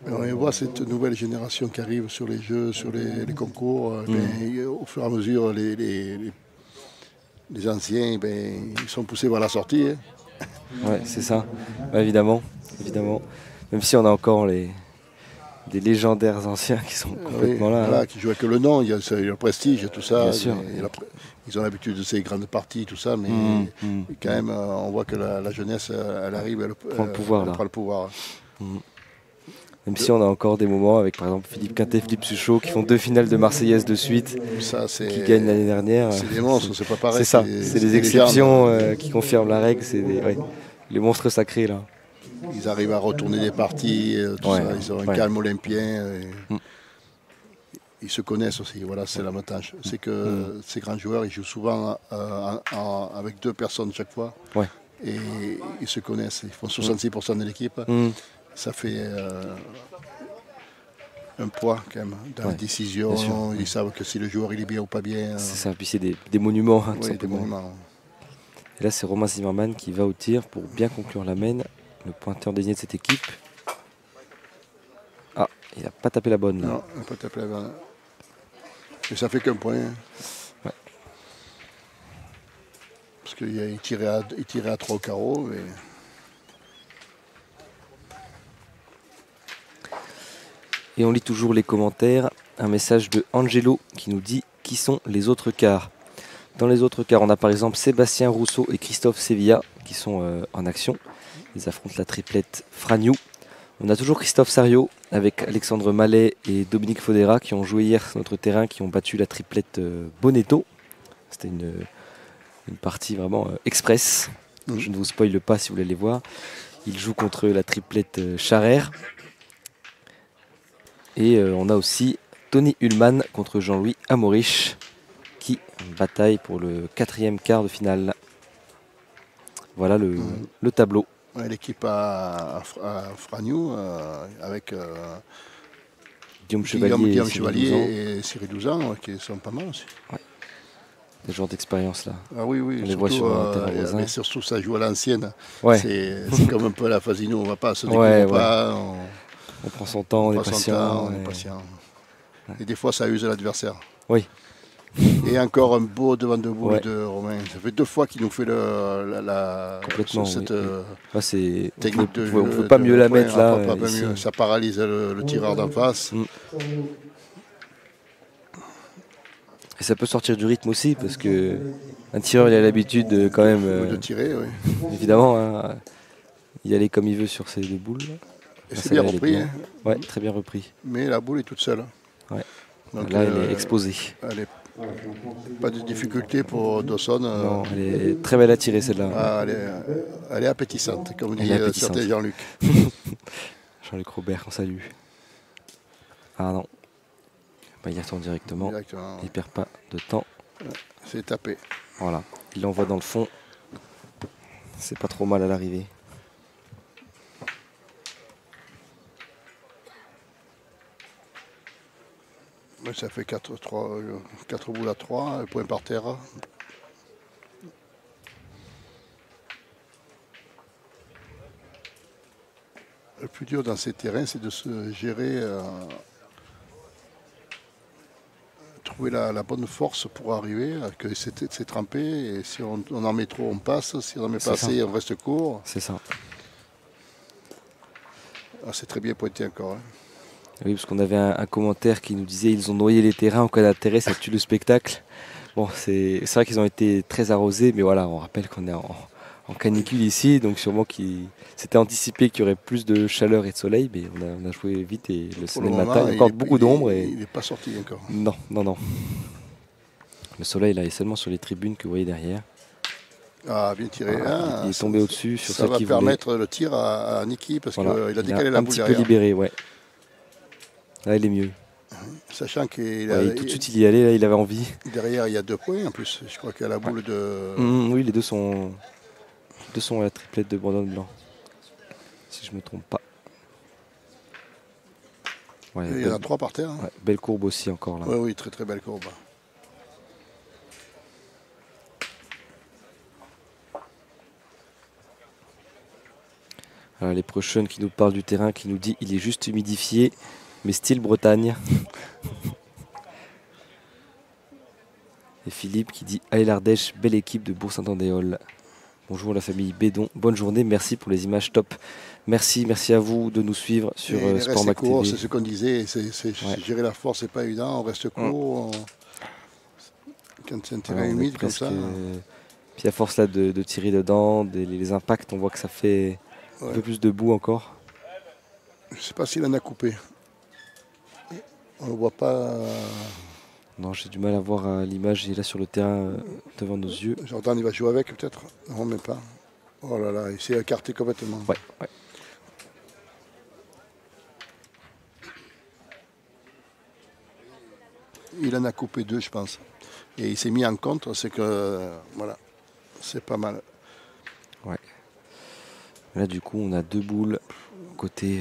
Alors, on voit cette nouvelle génération qui arrive sur les jeux, sur les concours. Au fur et à mesure, les anciens, ils sont poussés vers la sortie. Ouais, c'est ça. Bah, évidemment. Même si on a encore des légendaires anciens qui sont complètement là. Voilà, qui jouent avec le nom, il y a le prestige et tout ça. Bien sûr. Ils ont l'habitude de ces grandes parties, tout ça, mais quand même, on voit que la jeunesse, elle arrive, elle prend le pouvoir. Même si on a encore des moments avec par exemple Philippe Quintet, Philippe Suchot qui font 2 finales de Marseillaise de suite, qui gagnent l'année dernière. C'est des monstres, c'est pas pareil. C'est ça, c'est les exceptions qui confirment la règle, c'est les monstres sacrés là. Ils arrivent à retourner des parties, tout ça. Ils ont un calme olympien. Ils se connaissent aussi, voilà, c'est l'avantage. C'est que ces grands joueurs, ils jouent souvent avec 2 personnes chaque fois. Ouais. Et ils se connaissent, ils font 66% de l'équipe. Ça fait un poids quand même dans la décision. Ils savent que si le joueur il est bien ou pas bien. C'est ça, puis c'est des monuments. Hein, oui, des monuments. Et là, c'est Romain Zimmermann qui va au tir pour bien conclure la main. Le pointeur désigné de cette équipe. Ah, il n'a pas tapé la bonne. Là. Non, il n'a pas tapé la bonne. Mais ça fait qu'un point. Ouais. Parce qu'il tirait à 3 au carreau. Mais... Et on lit toujours les commentaires. Un message de Angelo qui nous dit qui sont les autres quarts. Dans les autres quarts, on a par exemple Sébastien Rousseau et Christophe Sevilla qui sont en action. Ils affrontent la triplette Fragnou. On a toujours Christophe Sario avec Alexandre Mallet et Dominique Fodera qui ont joué hier sur notre terrain, qui ont battu la triplette Bonetto. C'était une partie vraiment express. Je ne vous spoile pas si vous voulez les voir. Ils jouent contre la triplette Charrère. Et on a aussi Tony Ullmann contre Jean-Louis Amorich qui bataille pour le 4e quart de finale. Voilà le tableau. Ouais, l'équipe à Fragnou avec Guillaume Chevalier et Cyril Douzan qui sont pas mal aussi. Ouais. Des joueurs d'expérience là. Ah oui, on les voit sur un terrain voisin. Mais surtout ça joue à l'ancienne. Ouais. C'est comme un peu la Fasino, on va pas se découvrir pas. On prend son temps, on est patient. Ouais. Et des fois ça use l'adversaire. Oui. Et encore un beau devant de boule de Romain. Ça fait 2 fois qu'il nous fait cette technique de jeu. On ne peut pas mieux la mettre là. Pas mieux. Ça paralyse le tireur d'en face. Et ça peut sortir du rythme aussi parce que un tireur il a l'habitude quand même de tirer, oui. Évidemment, hein, y aller comme il veut sur ces 2 boules. Et c'est bien repris. Hein. Ouais, très bien repris. Mais la boule est toute seule. Ouais. Donc, là, elle est exposée. Pas de difficulté pour Dawson. Non, elle est très belle à tirer celle-là. Ah, elle est appétissante, comme dit certain Jean-Luc. Jean-Luc Robert, on salue. Ah non. Bah, il retourne directement. Il ne perd pas de temps. C'est tapé. Voilà. Il l'envoie dans le fond. C'est pas trop mal à l'arrivée. Ça fait 4 boules à 3, point par terre. Le plus dur dans ces terrains, c'est de se gérer, trouver la bonne force pour arriver, que c'est trempé. Et si on en met trop, on passe. Si on en met pas assez, on reste court. C'est ça. Ah, c'est très bien pointé encore. Hein. Oui, parce qu'on avait un commentaire qui nous disait ils ont noyé les terrains en cas d'intérêt, ça tue le spectacle. Bon, c'est vrai qu'ils ont été très arrosés, mais voilà, on rappelle qu'on est en canicule ici, donc sûrement qu'il s'était anticipé qu'il y aurait plus de chaleur et de soleil, mais on a joué vite et le matin, il y a encore beaucoup d'ombre. Il n'est pas sorti encore. Non. Le soleil là est seulement sur les tribunes que vous voyez derrière. Ah, bien tiré. Il est tombé au-dessus sur ça celle qui va permettre le tir à Niki parce qu'il a décalé la boule derrière. Un petit peu libéré, ouais. Là, il est mieux. Sachant qu'il tout de suite, il y allait, là, il avait envie. Derrière, il y a 2 points en plus. Je crois qu'il y a la boule de... oui, les deux sont à la triplette de Brandon Blanc. Si je ne me trompe pas. Ouais, il y en a 3 par terre. Hein. Ouais, belle courbe aussi encore là. Oui, très très belle courbe. Alors, les prochaines qui nous parlent du terrain, qui nous dit il est juste humidifié, mais style Bretagne. Et Philippe qui dit allez l'Ardèche, belle équipe de Bourg-Saint-Andéol. Bonjour la famille Bédon, bonne journée, merci pour les images top. Merci à vous de nous suivre sur Sportmac TV. C'est ce qu'on disait, gérer la force, c'est pas évident, on reste court. Quand c'est un terrain humide comme ça. Puis à force là de tirer dedans, les impacts, on voit que ça fait un peu plus de boue encore. Je sais pas s'il en a coupé. On ne voit pas. Non, j'ai du mal à voir l'image. Il est là sur le terrain devant nos yeux. Jordan, il va jouer avec peut-être. Non, même pas. Oh là là, il s'est écarté complètement. Ouais. Il en a coupé 2, je pense. Et il s'est mis en contre, c'est que voilà, c'est pas mal. Ouais. Là, du coup, on a 2 boules. côté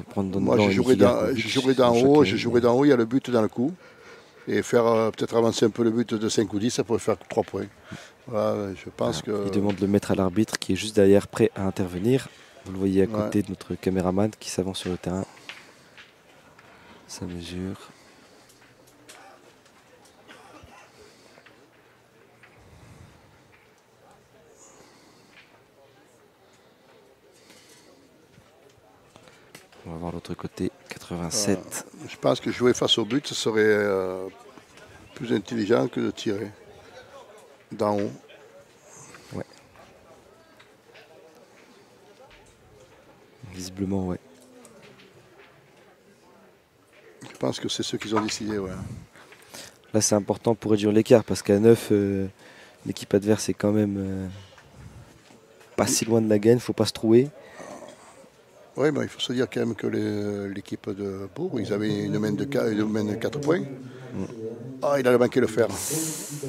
Brandon Moi, Blanc. je jouerai d'en haut, il y a le but dans le coup. Et faire peut-être avancer un peu le but de 5 ou 10, ça pourrait faire 3 points. Voilà, je pense que... Il demande le maître à l'arbitre qui est juste derrière, prêt à intervenir. Vous le voyez à côté de notre caméraman qui s'avance sur le terrain. Ça mesure. On va voir l'autre côté, 87. Je pense que jouer face au but, ce serait plus intelligent que de tirer d'en haut. Ouais. Visiblement, ouais. Je pense que c'est ceux qui ont décidé, ouais. Là, c'est important pour réduire l'écart parce qu'à 9, l'équipe adverse est quand même pas si loin de la gagne, il ne faut pas se trouver. Oui, mais il faut se dire quand même que l'équipe de Bourg, ils avaient une main de 4 points. Ah, il a manqué le fer.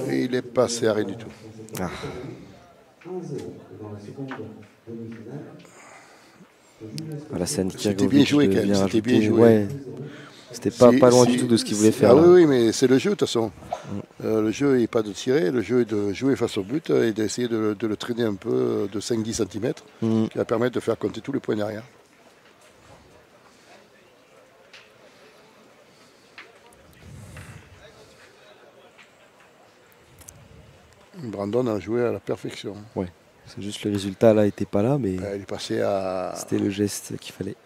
Et il est passé à rien du tout. Ah. Voilà, c'était bien joué quand même. C'était bien joué. Ouais. C'était pas loin du tout de ce qu'il voulait faire. Ah oui, mais c'est le jeu de toute façon. Le jeu n'est pas de tirer, le jeu est de jouer face au but et d'essayer de le traîner un peu de 5-10 cm qui va permettre de faire compter tous les points derrière. Brandon a joué à la perfection. Ouais, c'est juste le résultat là n'était pas là, mais il est passé à... c'était le geste qu'il fallait.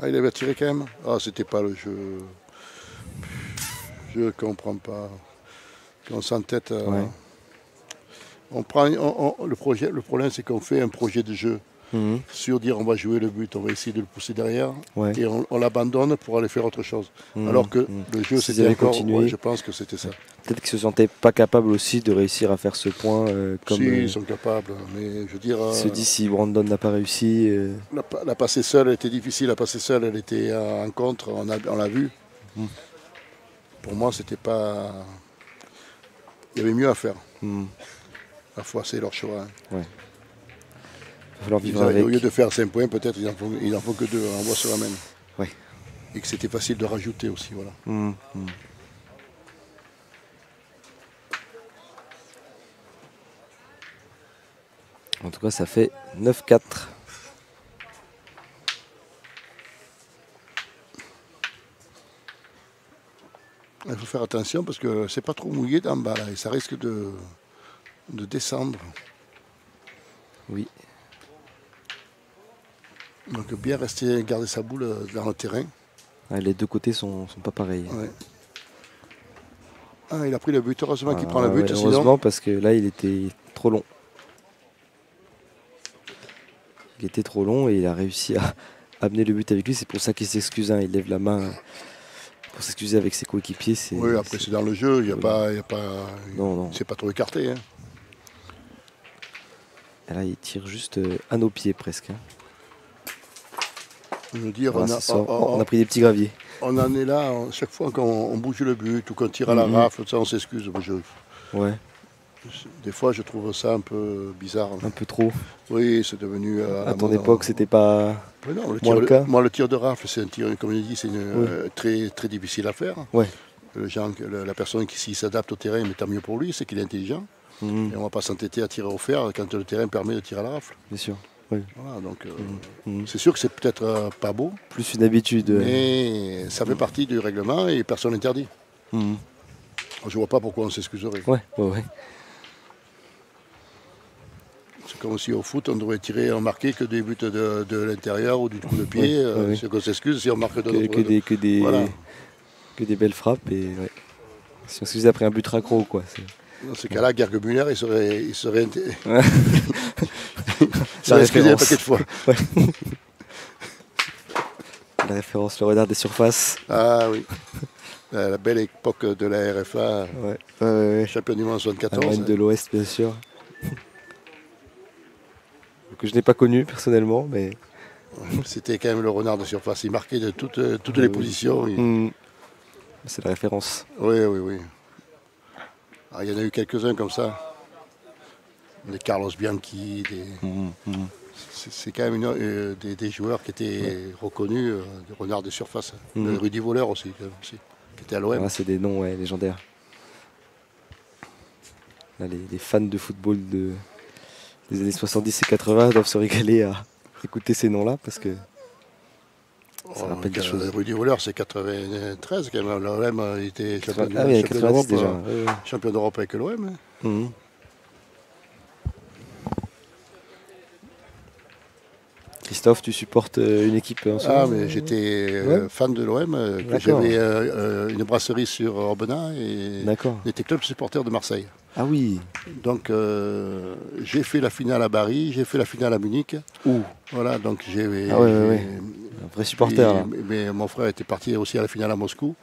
Ah, il avait tiré quand même. Ah, c'était pas le jeu. Je ne comprends pas. On s'entête. Ouais. Le problème, c'est qu'on fait un projet de jeu. Sur dire on va jouer le but, on va essayer de le pousser derrière et on l'abandonne pour aller faire autre chose. Alors que le jeu c'était encore, je pense que c'était ça. Peut-être qu'ils se sentaient pas capables aussi de réussir à faire ce point comme. Si, ils sont capables, mais je veux dire. Se dit si Brandon n'a pas réussi. La passer seule était difficile, la passer seule elle était en contre, on l'a vu. Pour moi c'était pas. Il y avait mieux à faire. La fois c'est leur choix. Hein. Ouais. Au lieu de faire 5 points, peut-être ils en font que 2, on voit sur la main. Ouais. Et que c'était facile de rajouter aussi, voilà. En tout cas, ça fait 9-4. Il faut faire attention parce que c'est pas trop mouillé d'en bas là, et ça risque de descendre. Oui. Donc bien garder sa boule dans le terrain. Ah, les deux côtés sont pas pareils. Ouais. Ah, il a pris le but, heureusement qu'il prend le but. Heureusement sinon... parce que là il était trop long. Il était trop long et il a réussi à amener le but avec lui. C'est pour ça qu'il s'excuse. Hein. Il lève la main pour s'excuser avec ses coéquipiers. Oui, après c'est dans le jeu, il n'y a pas. Non. C'est pas trop écarté. Hein. Et là il tire juste à nos pieds presque. Hein. Je veux dire, voilà, on a pris des petits graviers. On en est là, chaque fois qu'on bouge le but ou qu'on tire à la rafle, ça on s'excuse. Ouais. Des fois je trouve ça un peu bizarre. Un peu trop. Oui, c'est devenu... à ton époque, c'était pas le cas. Moi, le tir de rafle, c'est un tir, comme je dis, c'est très, très difficile à faire. Ouais. La personne qui s'y s'adapte au terrain, mais tant mieux pour lui, c'est qu'il est intelligent. Et on ne va pas s'entêter à tirer au fer quand le terrain permet de tirer à la rafle. Bien sûr. Oui. Voilà, donc c'est sûr que c'est peut-être pas beau. Plus une habitude. Mais ça fait partie du règlement et personne n'interdit. Je vois pas pourquoi on s'excuserait. Ouais. C'est comme si au foot on devrait tirer en marquer que des buts de l'intérieur ou du coup de pied. C'est qu'on s'excuse si on marque que des belles frappes et si on s'excuse après un but raccro quoi. Dans ce cas-là, Gerd Müller, il serait la excusé un paquet de fois. Ouais. La référence, le renard des surfaces. Ah oui. La belle époque de la RFA. Champion du monde en 74. Allemagne de l'Ouest, bien sûr. Que je n'ai pas connu personnellement, mais. C'était quand même le renard de surface. Il marquait de toutes les positions. C'est la référence. Oui. Il y en a eu quelques-uns comme ça. Des Carlos Bianchi, c'est quand même des joueurs qui étaient reconnus, des renards de surface. Rudy Voleur aussi, qui était à l'OM. Ah, c'est des noms légendaires. Là, les fans de football des années 70 et 80 doivent se régaler à écouter ces noms-là parce que ça rappelle des choses. Rudy Voleur, c'est 93 quand même. L'OM était champion d'Europe déjà. Champion d'Europe avec l'OM. Christophe, tu supportes une équipe en ce moment? Mais j'étais fan de l'OM. J'avais une brasserie sur Aubenas et j'étais club supporter de Marseille. Ah oui. Donc j'ai fait la finale à Paris, j'ai fait la finale à Munich. Voilà, donc j'ai. Un vrai supporter. Mais mon frère était parti aussi à la finale à Moscou.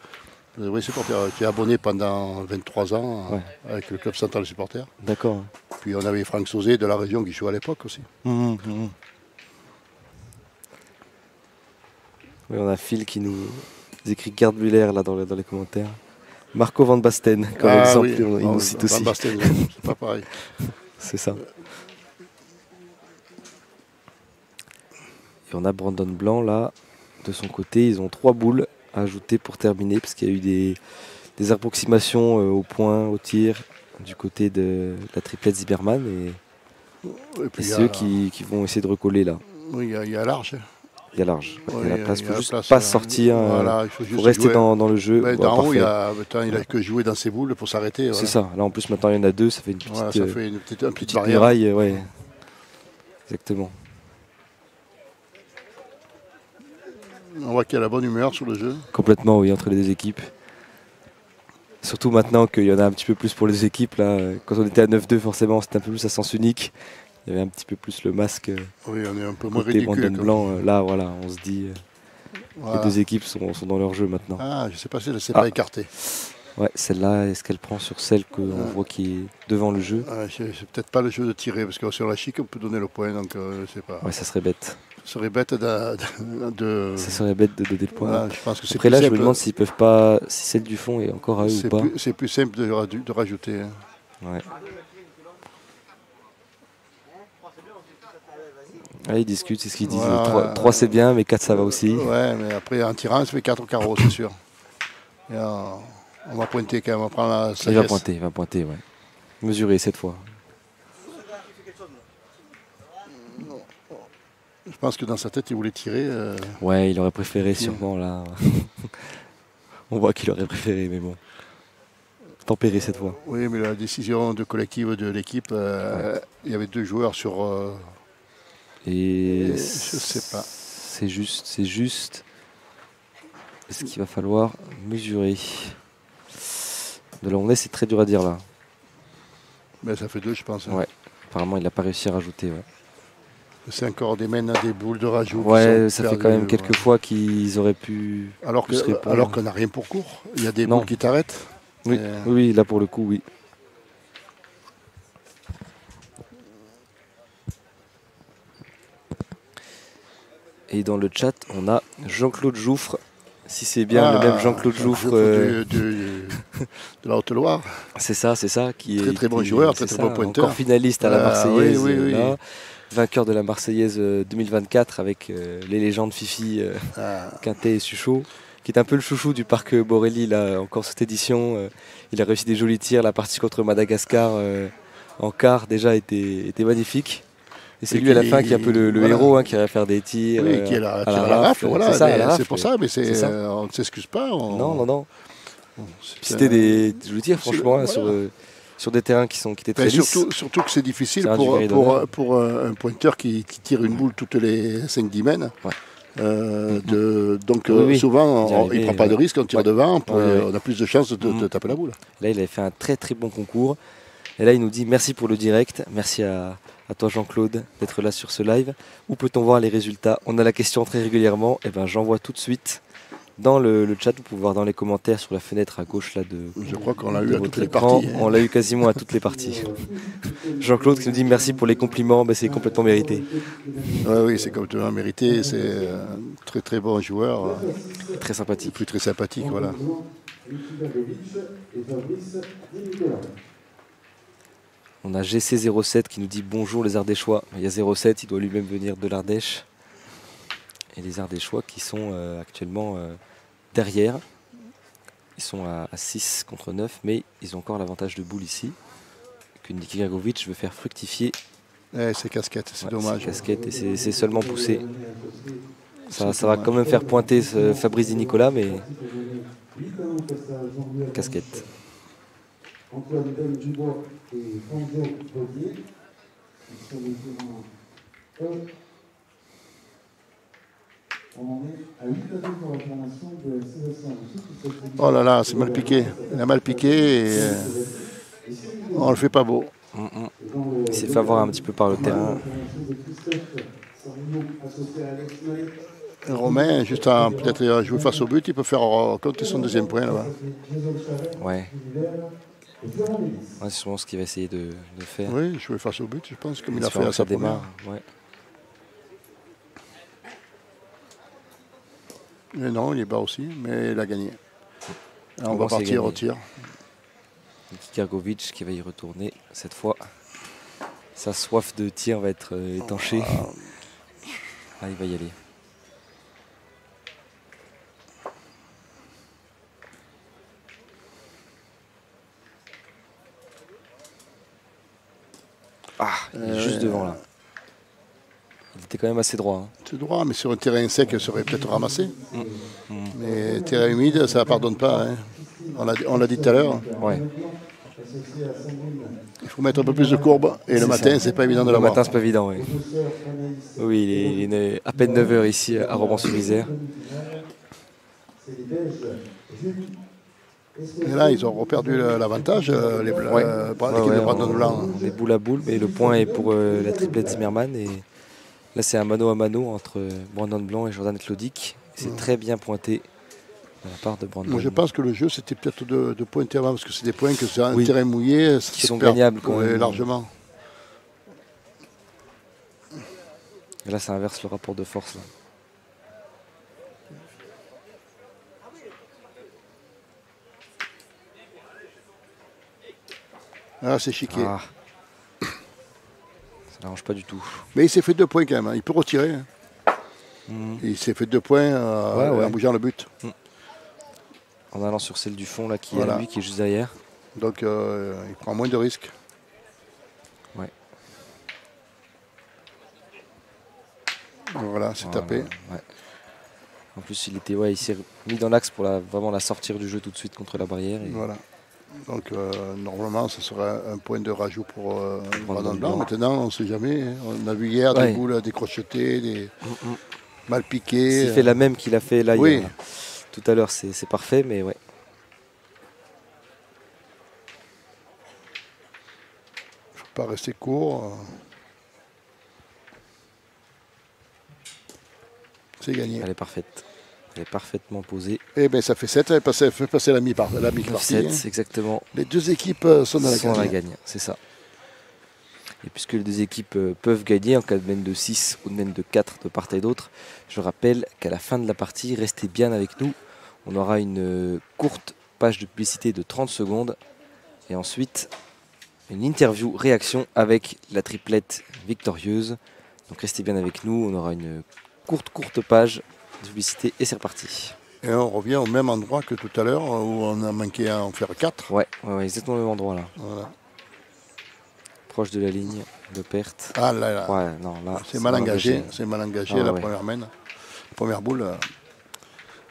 Un vrai supporter. J'ai abonné pendant 23 ans avec le club central supporter. D'accord. Puis on avait Franck Sauzet de la région qui jouait à l'époque aussi. Oui, on a Phil qui nous écrit Gerd Müller là dans les commentaires. Marco Van Basten, comme exemple, il nous cite aussi. Van Basten, c'est pas pareil. C'est ça. Et on a Brandon Blanc là, de son côté, ils ont 3 boules à ajouter pour terminer, parce qu'il y a eu des approximations au point, au tir, du côté de la triplette Zimmermann, et ceux qui vont essayer de recoller là. Oui, il y a large. Il y a large. Il y a la place. Il ne faut juste pas sortir. Voilà, il faut rester dans le jeu. D'en haut, il a que jouer dans ses boules pour s'arrêter. C'est ça. Là, en plus, maintenant, il y en a 2. Ça fait une petite barrière. Muraille. Ouais. Exactement. On voit qu'il y a la bonne humeur sur le jeu. Complètement, oui, entre les deux équipes. Surtout maintenant qu'il y en a un petit peu plus pour les équipes. Là. Quand on était à 9-2, forcément, c'était un peu plus à sens unique. Il y avait un petit peu plus le masque. Oui, on est un peu moins ridicule. Brandon Blanc, là, voilà, on se dit. Les deux équipes sont dans leur jeu maintenant. Ah, je ne sais pas si elle ne s'est pas écartée. Ouais, celle-là, est-ce qu'elle prend sur celle qu'on voit qui est devant le jeu? C'est peut-être pas le jeu de tirer, parce que sur la chic, on peut donner le point, donc je sais pas. Ouais, ça serait bête. Ça serait bête Ça serait bête de donner le point. Voilà, je pense que après là, je me demande s'ils peuvent pas, si celle du fond est encore à eux ou pas. C'est plus simple de rajouter. Ouais. Ils discutent, c'est ce qu'ils disent. 3 c'est bien, mais 4 ça va aussi. Ouais, mais après en tirant, ça fait 4 au carreau, c'est sûr. Et on va pointer quand même, on va prendre la sagesse. Il va pointer, ouais. Mesurer cette fois. Je pense que dans sa tête, il voulait tirer. Ouais, il aurait préféré sûrement là. On voit qu'il aurait préféré, mais bon. Tempéré cette fois. Oui, mais la décision collective de l'équipe, il y avait 2 joueurs sur... Et je sais pas. C'est juste. Est-ce qu'il va falloir mesurer? De là où on est, c'est très dur à dire là. Mais ça fait 2, je pense. Ouais. Apparemment, il n'a pas réussi à rajouter. Ouais. C'est encore des mènes à des boules de rajout. Ouais, ça fait quand même quelques fois qu'ils auraient pu. Alors qu'on n'a rien pour court. Il y a des boules qui t'arrêtent. Oui. Oui, là pour le coup, oui. Et dans le chat, on a Jean-Claude Jouffre. Si c'est bien le même Jean-Claude Jouffre de la Haute-Loire. C'est ça. Qui est très bon joueur, très bon pointeur. Encore finaliste à la Marseillaise. Oui. Vainqueur de la Marseillaise 2024 avec les légendes Fifi, Quintet et Suchot, qui est un peu le chouchou du parc Borelli là, encore cette édition. Il a réussi des jolis tirs. La partie contre Madagascar en quart déjà était magnifique. Et c'est lui à la fin qui est un peu le héros, qui va faire des tirs. Oui, qui est à la rafle, voilà. C'est pour ça, mais on ne s'excuse pas. Non. C'était des jolis tirs, franchement, sur des terrains qui étaient très lisses. Surtout que c'est difficile pour un pointeur qui tire une boule toutes les 5-10 mènes. Ouais. Souvent, il ne prend pas de risque, on tire devant, on a plus de chances de taper la boule. Là, il avait fait un très très bon concours. Et là, il nous dit merci pour le direct. Merci à toi, Jean-Claude, d'être là sur ce live. Où peut-on voir les résultats? On a la question très régulièrement. Et ben, j'envoie tout de suite dans le chat. Vous pouvez voir dans les commentaires sur la fenêtre à gauche là de. Je crois qu'on l'a eu à toutes les parties. On l'a eu quasiment à toutes les parties. Jean-Claude qui nous dit merci pour les compliments. Ben, c'est complètement mérité. Oui, c'est complètement mérité. C'est un très très bon joueur. Très sympathique. Très sympathique, voilà. On a GC07 qui nous dit bonjour les Ardéchois. Il y a 07, il doit lui-même venir de l'Ardèche. Et les Ardéchois qui sont actuellement derrière. Ils sont à 6 contre 9, mais ils ont encore l'avantage de boule ici. Que Niki Grgovic veut faire fructifier. C'est casquette, c'est dommage. Casquette et c'est seulement poussé. Ça va quand même faire pointer Fabrice Di Nicola, mais casquette. Antoine Ben Dubois et Fangio Baudier, qui sont les gérants. On en est à 8 années pour la formation de Sébastien Rousseau. Oh là là, c'est mal piqué. Il a mal piqué et on le fait pas beau. Il s'est fait avoir un petit peu par le terrain. Romain, juste à peut-être jouer face au but, il peut faire compter son deuxième point là-bas. Ouais. C'est souvent ce qu'il va essayer de faire. Oui, jouer face au but, je pense, comme il a fait à sa démarre. Ouais. Mais non, il est bas aussi, mais il a gagné. Alors on va partir au tir. Niki Grgovic qui va y retourner cette fois. Sa soif de tir va être étanchée. Ah, il va y aller. Ah, il est juste devant là. Il était quand même assez droit. Hein. C'est droit, mais sur un terrain sec, il serait peut-être ramassé. Mais terrain humide, ça ne pardonne pas. Hein. On l'a dit tout à l'heure. Ouais. Il faut mettre un peu plus de courbe. Et le matin, c'est pas évident de l'avoir. Le matin, c'est pas évident, oui. Oui, il est à peine 9 h ici à Romans-sur-Isère. Et là, ils ont reperdu l'avantage, l'équipe de Brandon Blanc. Des boules à boules, mais le point est pour la triplette Zimmermann. Et là, c'est un mano à mano entre Brandon Blanc et Jordan Clodic. C'est très bien pointé de la part de Brandon. Moi, je pense que le jeu, c'était peut-être de pointer avant, parce que c'est des points que sur un terrain mouillé, qui sont gagnables quand même. Largement. Et là, ça inverse le rapport de force. Là. Ah, c'est chiqué. Ah. Ça n'arrange pas du tout. Mais il s'est fait 2 points quand même. Hein. Il peut retirer. Hein. Il s'est fait 2 points en bougeant le but. En allant sur celle du fond là, qui est lui, qui est juste derrière. Donc il prend moins de risques. Ouais. Voilà, c'est tapé. Ouais. En plus, il s'est mis dans l'axe pour vraiment la sortir du jeu tout de suite contre la barrière. Et... Voilà. Donc normalement, ce sera un point de rajout pour Brandon Blanc. Maintenant, on ne sait jamais. Hein. On a vu hier des boules décrochetées, des mal piquées. S'il fait la même qu'il a fait là hier, tout à l'heure, c'est parfait, mais ouais. Il ne faut pas rester court. C'est gagné. Elle est parfaite. Elle est parfaitement posée. Et bien ça fait 7, elle fait passer la mi-partie. 7, exactement. Les deux équipes sont dans la gagne. C'est ça. Et puisque les deux équipes peuvent gagner en cas de mène de 6 ou de mène de 4 de part et d'autre, je rappelle qu'à la fin de la partie, restez bien avec nous. On aura une courte page de publicité de 30 secondes. Et ensuite, une interview réaction avec la triplette victorieuse. Donc restez bien avec nous. On aura une courte page de publicité et c'est reparti. Et on revient au même endroit que tout à l'heure où on a manqué à en faire 4. Ouais, exactement le même endroit là. Voilà. Proche de la ligne de perte. Ah là. Ouais, non, là c'est mal engagé. C'est mal engagé la première mène. La première boule,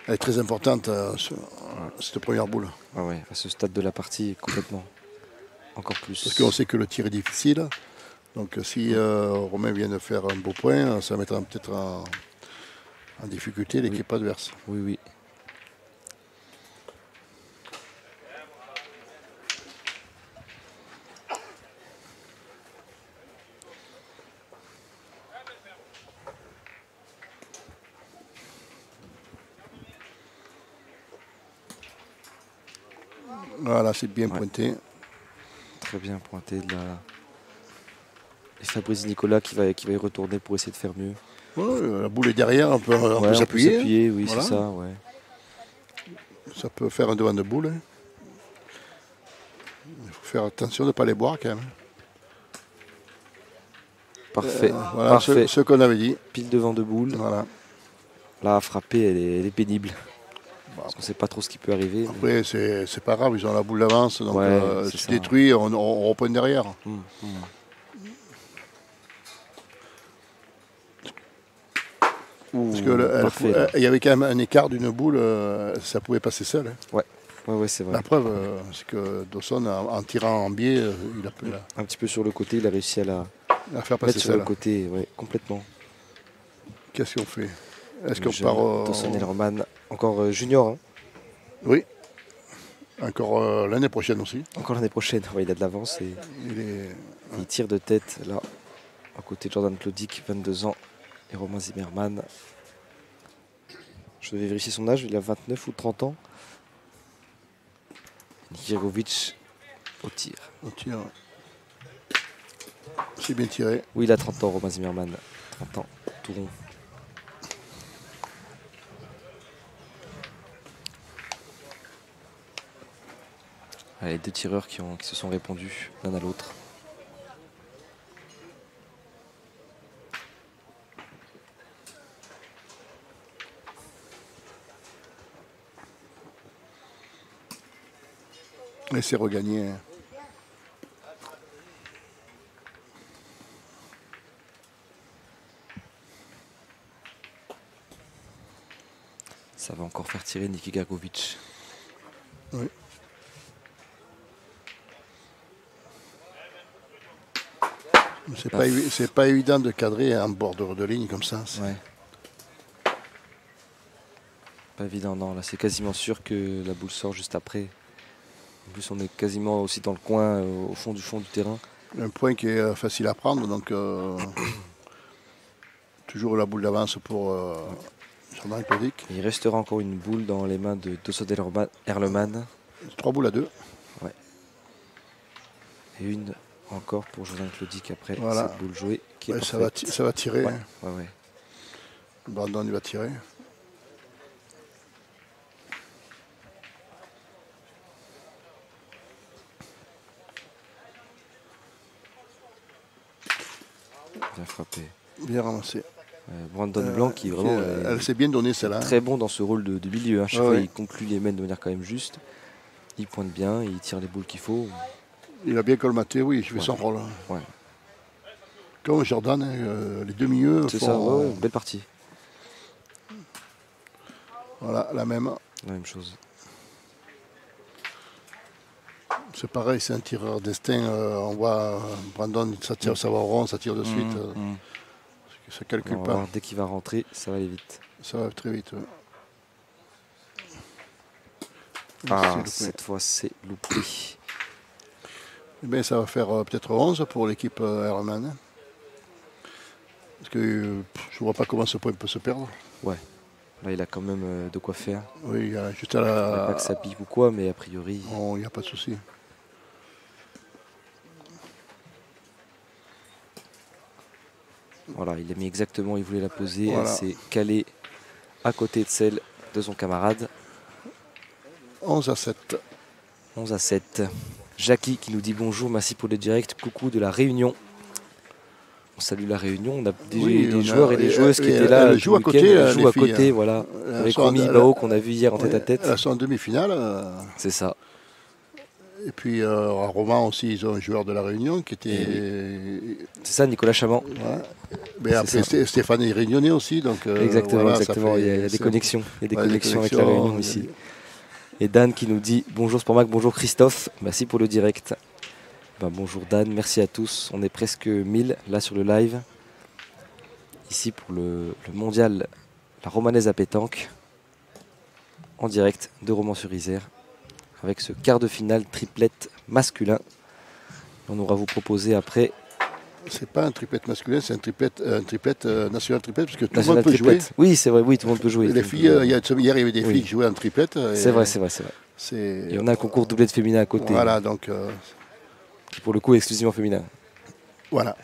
elle est très importante, cette première boule. Ah ouais, à ce stade de la partie, complètement. Encore plus. Parce qu'on sait que le tir est difficile. Donc si Romain vient de faire un beau point, ça mettra peut-être en difficulté l'équipe adverse. Oui. Voilà, c'est bien pointé. Très bien pointé de la... Et Fabrice Nicolas qui va y retourner pour essayer de faire mieux. Ouais, la boule est derrière, on peut s'appuyer. Oui, voilà. C'est ça, ouais. Ça peut faire un devant de boule. Hein. Il faut faire attention de ne pas les boire quand même. Parfait. Voilà Parfait. ce qu'on avait dit. Pile devant de boule. Voilà. Là, à frapper, elle est pénible. Parce qu'on ne sait pas trop ce qui peut arriver. Après, c'est pas grave, ils ont la boule d'avance. Donc, ouais, si détruit, on reprend derrière. Parce que il y avait quand même un écart d'une boule, ça pouvait passer seul. Hein. Ouais, c'est vrai. La preuve, c'est que Dawson, en tirant en biais, il a pu un petit peu sur le côté, il a réussi à la faire passer mettre sur le côté, ouais, complètement. Qu'est-ce qu'on fait? Est-ce qu'on part Dawson Ellerman, encore junior, hein? Oui. Encore l'année prochaine aussi. Encore l'année prochaine, ouais, il a de l'avance et il tire de tête là, à côté de Jordan Klodic, 22 ans, et Romain Zimmermann. Je devais vérifier son âge, il a 29 ou 30 ans. Nikirovic au tir. Au tir. C'est bien tiré. Oui, il a 30 ans, Romain Zimmermann. 30 ans, tout rond. Allez, deux tireurs qui se sont répondus l'un à l'autre. Et c'est regagné. Ça va encore faire tirer Niki Gagovic. Oui. C'est pas évident de cadrer un bordeur de ligne comme ça. Ouais. Pas évident, non. Là, c'est quasiment sûr que la boule sort juste après. En plus, on est quasiment aussi dans le coin, au fond du terrain. Un point qui est facile à prendre, donc toujours la boule d'avance pour Jordan Klodic. Il restera encore une boule dans les mains de Dawson Ellerman. 3 boules à 2. Ouais. Et une encore pour Jordan Klodic après voilà. cette boule jouée. Qui est ça va tirer. Ouais. Hein. Ouais. Brandon il va tirer. Bien frappé. Bien ramassé. Brandon Blanc qui vraiment. Elle s'est bien donnée celle-là. Très bon dans ce rôle de milieu. Hein. Chaque fois, il conclut les mains de manière quand même juste. Il pointe bien, il tire les boules qu'il faut. Il a bien colmaté, oui, il fait son rôle. Ouais. Comme Jordan, les deux milieux. C'est ça, belle partie. Voilà, la même. La même chose. C'est pareil, c'est un tireur d'instinct. On voit Brandon, ça tire, ça va au rond, ça tire de suite. Ça calcule pas. Alors, dès qu'il va rentrer, ça va aller vite. Ça va très vite. Ouais. Cette fois, c'est loupé. Eh bien, ça va faire peut-être 11 pour l'équipe Ellerman. Parce que je ne vois pas comment ce point peut se perdre. Ouais. Là, il a quand même de quoi faire. Oui, il y a juste à la... Pas que ça pique ou quoi, mais a priori... Oh, il n'y a pas de souci. Voilà, il a mis exactement où il voulait la poser. Voilà. Elle s'est calée à côté de celle de son camarade. 11-7. 11-7. Jackie qui nous dit bonjour, merci pour le direct. Coucou de la Réunion. On salue la Réunion. On a des joueurs et des joueuses qui étaient là. Elles jouent à côté. Elles jouent à côté, voilà. Avec Romy Bao qu'on a vu hier en tête-à-tête. Elles sont en demi-finale. C'est ça. Et puis à Romans aussi, ils ont un joueur de la Réunion qui était... C'est ça, Nicolas Chamant. Ouais. Mais après, Stéphane est réunionnais aussi. Donc, exactement, voilà, exactement. Il y a des connexions. Il y a des connexions avec la Réunion ici. Et Dan qui nous dit bonjour Sportmac, bonjour Christophe. Merci pour le direct. Bonjour Dan, merci à tous. On est presque 1000 là sur le live. Ici pour le mondial, la romanaise à pétanque. En direct de Romans-sur-Isère. Avec ce quart de finale triplette masculin. On aura vous proposer après. C'est pas un triplette masculin, c'est un triplette national triplette, parce que tout le monde peut jouer. Oui, c'est vrai, oui, tout le monde peut jouer. Les filles, hier il y avait des filles qui jouaient en triplette. C'est vrai. Et on a un concours doublette féminin à côté. Voilà, donc. Qui pour le coup est exclusivement féminin. Voilà.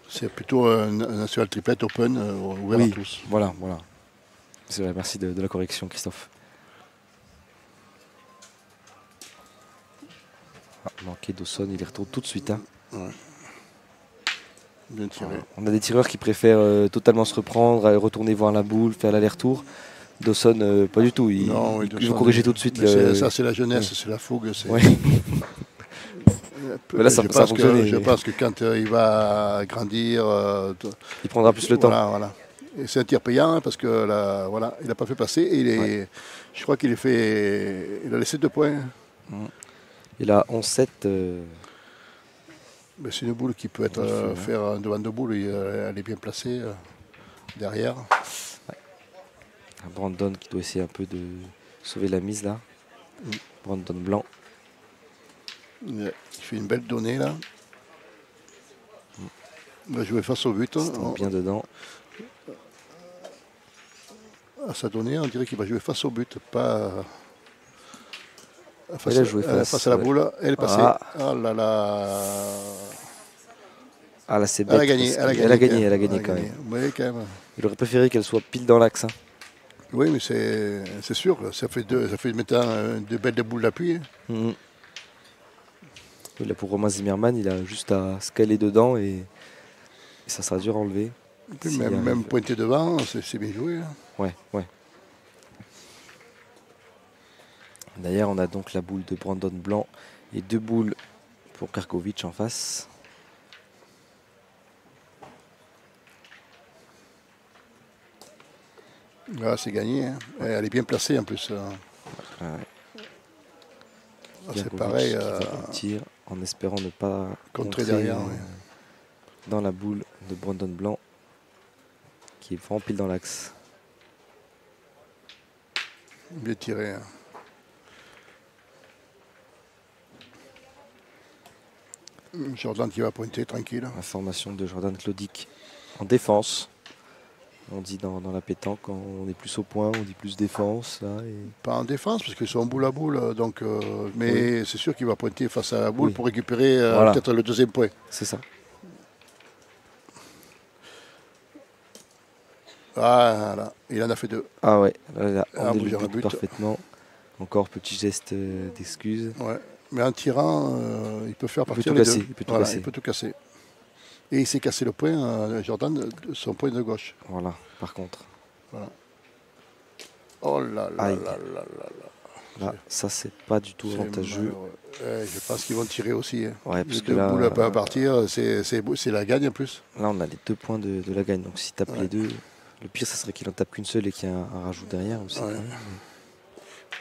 C'est plutôt un national triplette open, ouvert à tous. Voilà. C'est vrai, merci de la correction, Christophe. Manqué Dawson, il y retourne tout de suite. Hein. Ouais. Bien tiré. On a des tireurs qui préfèrent totalement se reprendre, retourner voir la boule, faire l'aller-retour. Dawson, pas du tout. Il veut corriger tout de suite. Ça, c'est la jeunesse, c'est la fougue. Ouais. Là, ça fonctionne. Je pense que quand il va grandir, il prendra plus le temps. Voilà. Et c'est un tir payant parce que là, voilà, il n'a pas fait passer. Et je crois qu'il a laissé 2 points. Il a 11-7. C'est une boule qui peut être faire un devant de boule. Elle est bien placée derrière. Ouais. Brandon qui doit essayer un peu de sauver la mise là. Brandon Blanc. Il fait une belle donnée là. Il va jouer face au but. Bien dedans. À sa donnée, on dirait qu'il va jouer face au but, pas face à la boule. Elle est passée. Oh là là. Ah là c'est bête. Elle a gagné quand même. Oui, quand même. Il aurait préféré qu'elle soit pile dans l'axe. Hein. Oui, mais c'est sûr. Ça fait maintenant de belles boules d'appui. Là, pour Romain Zimmermann, il a juste à se caler dedans et ça sera dur à enlever. Même pointer devant, c'est bien joué. Hein. Ouais. D'ailleurs, on a donc la boule de Brandon Blanc et 2 boules pour Karkovic en face. Là, c'est gagné. Hein. Elle est bien placée en plus. C'est pareil. Tir en espérant ne pas contrer derrière. Dans la boule de Brandon Blanc qui est vraiment pile dans l'axe. Bien tiré. Hein. Jordan qui va pointer tranquille. Information de Jordan Clodic en défense. On dit dans la pétanque, quand on est plus au point, on dit plus défense. Là, Pas en défense, parce qu'ils sont boule à boule. Donc, mais c'est sûr qu'il va pointer face à la boule pour récupérer peut-être le 2e point. C'est ça. Voilà, il en a fait 2. Ah ouais, là, on est le but parfaitement. Encore petit geste d'excuse. Ouais. Mais en tirant, il peut faire partir les deux. Il peut tout casser. Et il s'est cassé le point, Jordan, son point de gauche. Voilà, par contre. Voilà. Oh là là là là là. Là, ça, c'est pas du tout avantageux. Je pense qu'ils vont tirer aussi. Hein. Ouais, parce que là, boules à partir, c'est la gagne en plus. Là, on a les 2 points de la gagne. Donc, s'il tape les 2, le pire, ça serait qu'il en tape qu'une seule et qu'il y ait un rajout derrière aussi.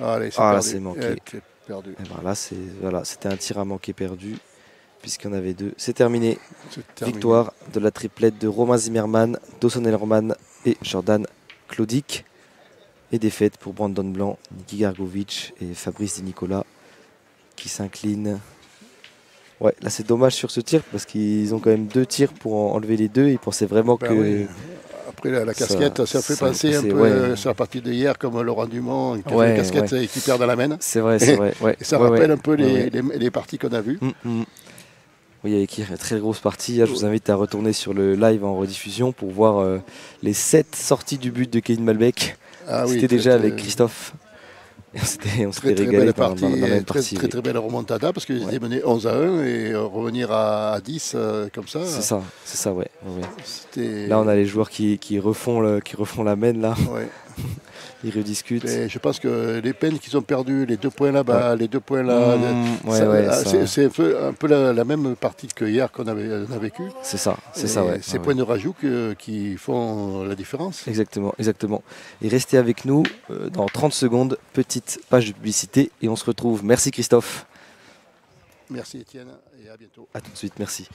Allez, là, c'est manqué. Perdu. Et ben là, c'était un tir à manquer perdu, puisqu'il y en avait 2. C'est terminé. Victoire de la triplette de Romain Zimmermann, Dawson Ellerman et Jordan Clodic. Et défaite pour Brandon Blanc, Niki Gargovic et Fabrice Di Nicola qui s'inclinent. Ouais, là c'est dommage sur ce tir parce qu'ils ont quand même 2 tirs pour enlever les 2. Ils pensaient vraiment que... Oui. Après la casquette, ça fait penser un peu sur la partie d'hier comme Laurent Dumont qui a une casquette et qui perd dans la main. C'est vrai. Et ça rappelle un peu les parties qu'on a vues. Oui, il y a une très grosse partie. Je vous invite à retourner sur le live en rediffusion pour voir les 7 sorties du but de Kevin Malbec. C'était déjà avec Christophe. On s'était régalé dans la même partie. Très belle remontada parce qu'ils étaient menés 11-1 et revenir à 10 comme ça. C'est ça, ouais. Là, on a les joueurs qui refont la main là. Ouais. Ils rediscutent. Et je pense que les peines qu'ils ont perdues, les 2 points là-bas, les 2 points là, c'est un peu la même partie que hier qu'on a vécu. C'est ça. Ces points de rajout qui font la différence. Exactement. Et restez avec nous dans 30 secondes, petite page de publicité et on se retrouve. Merci Christophe. Merci Étienne et à bientôt. À tout de suite, merci.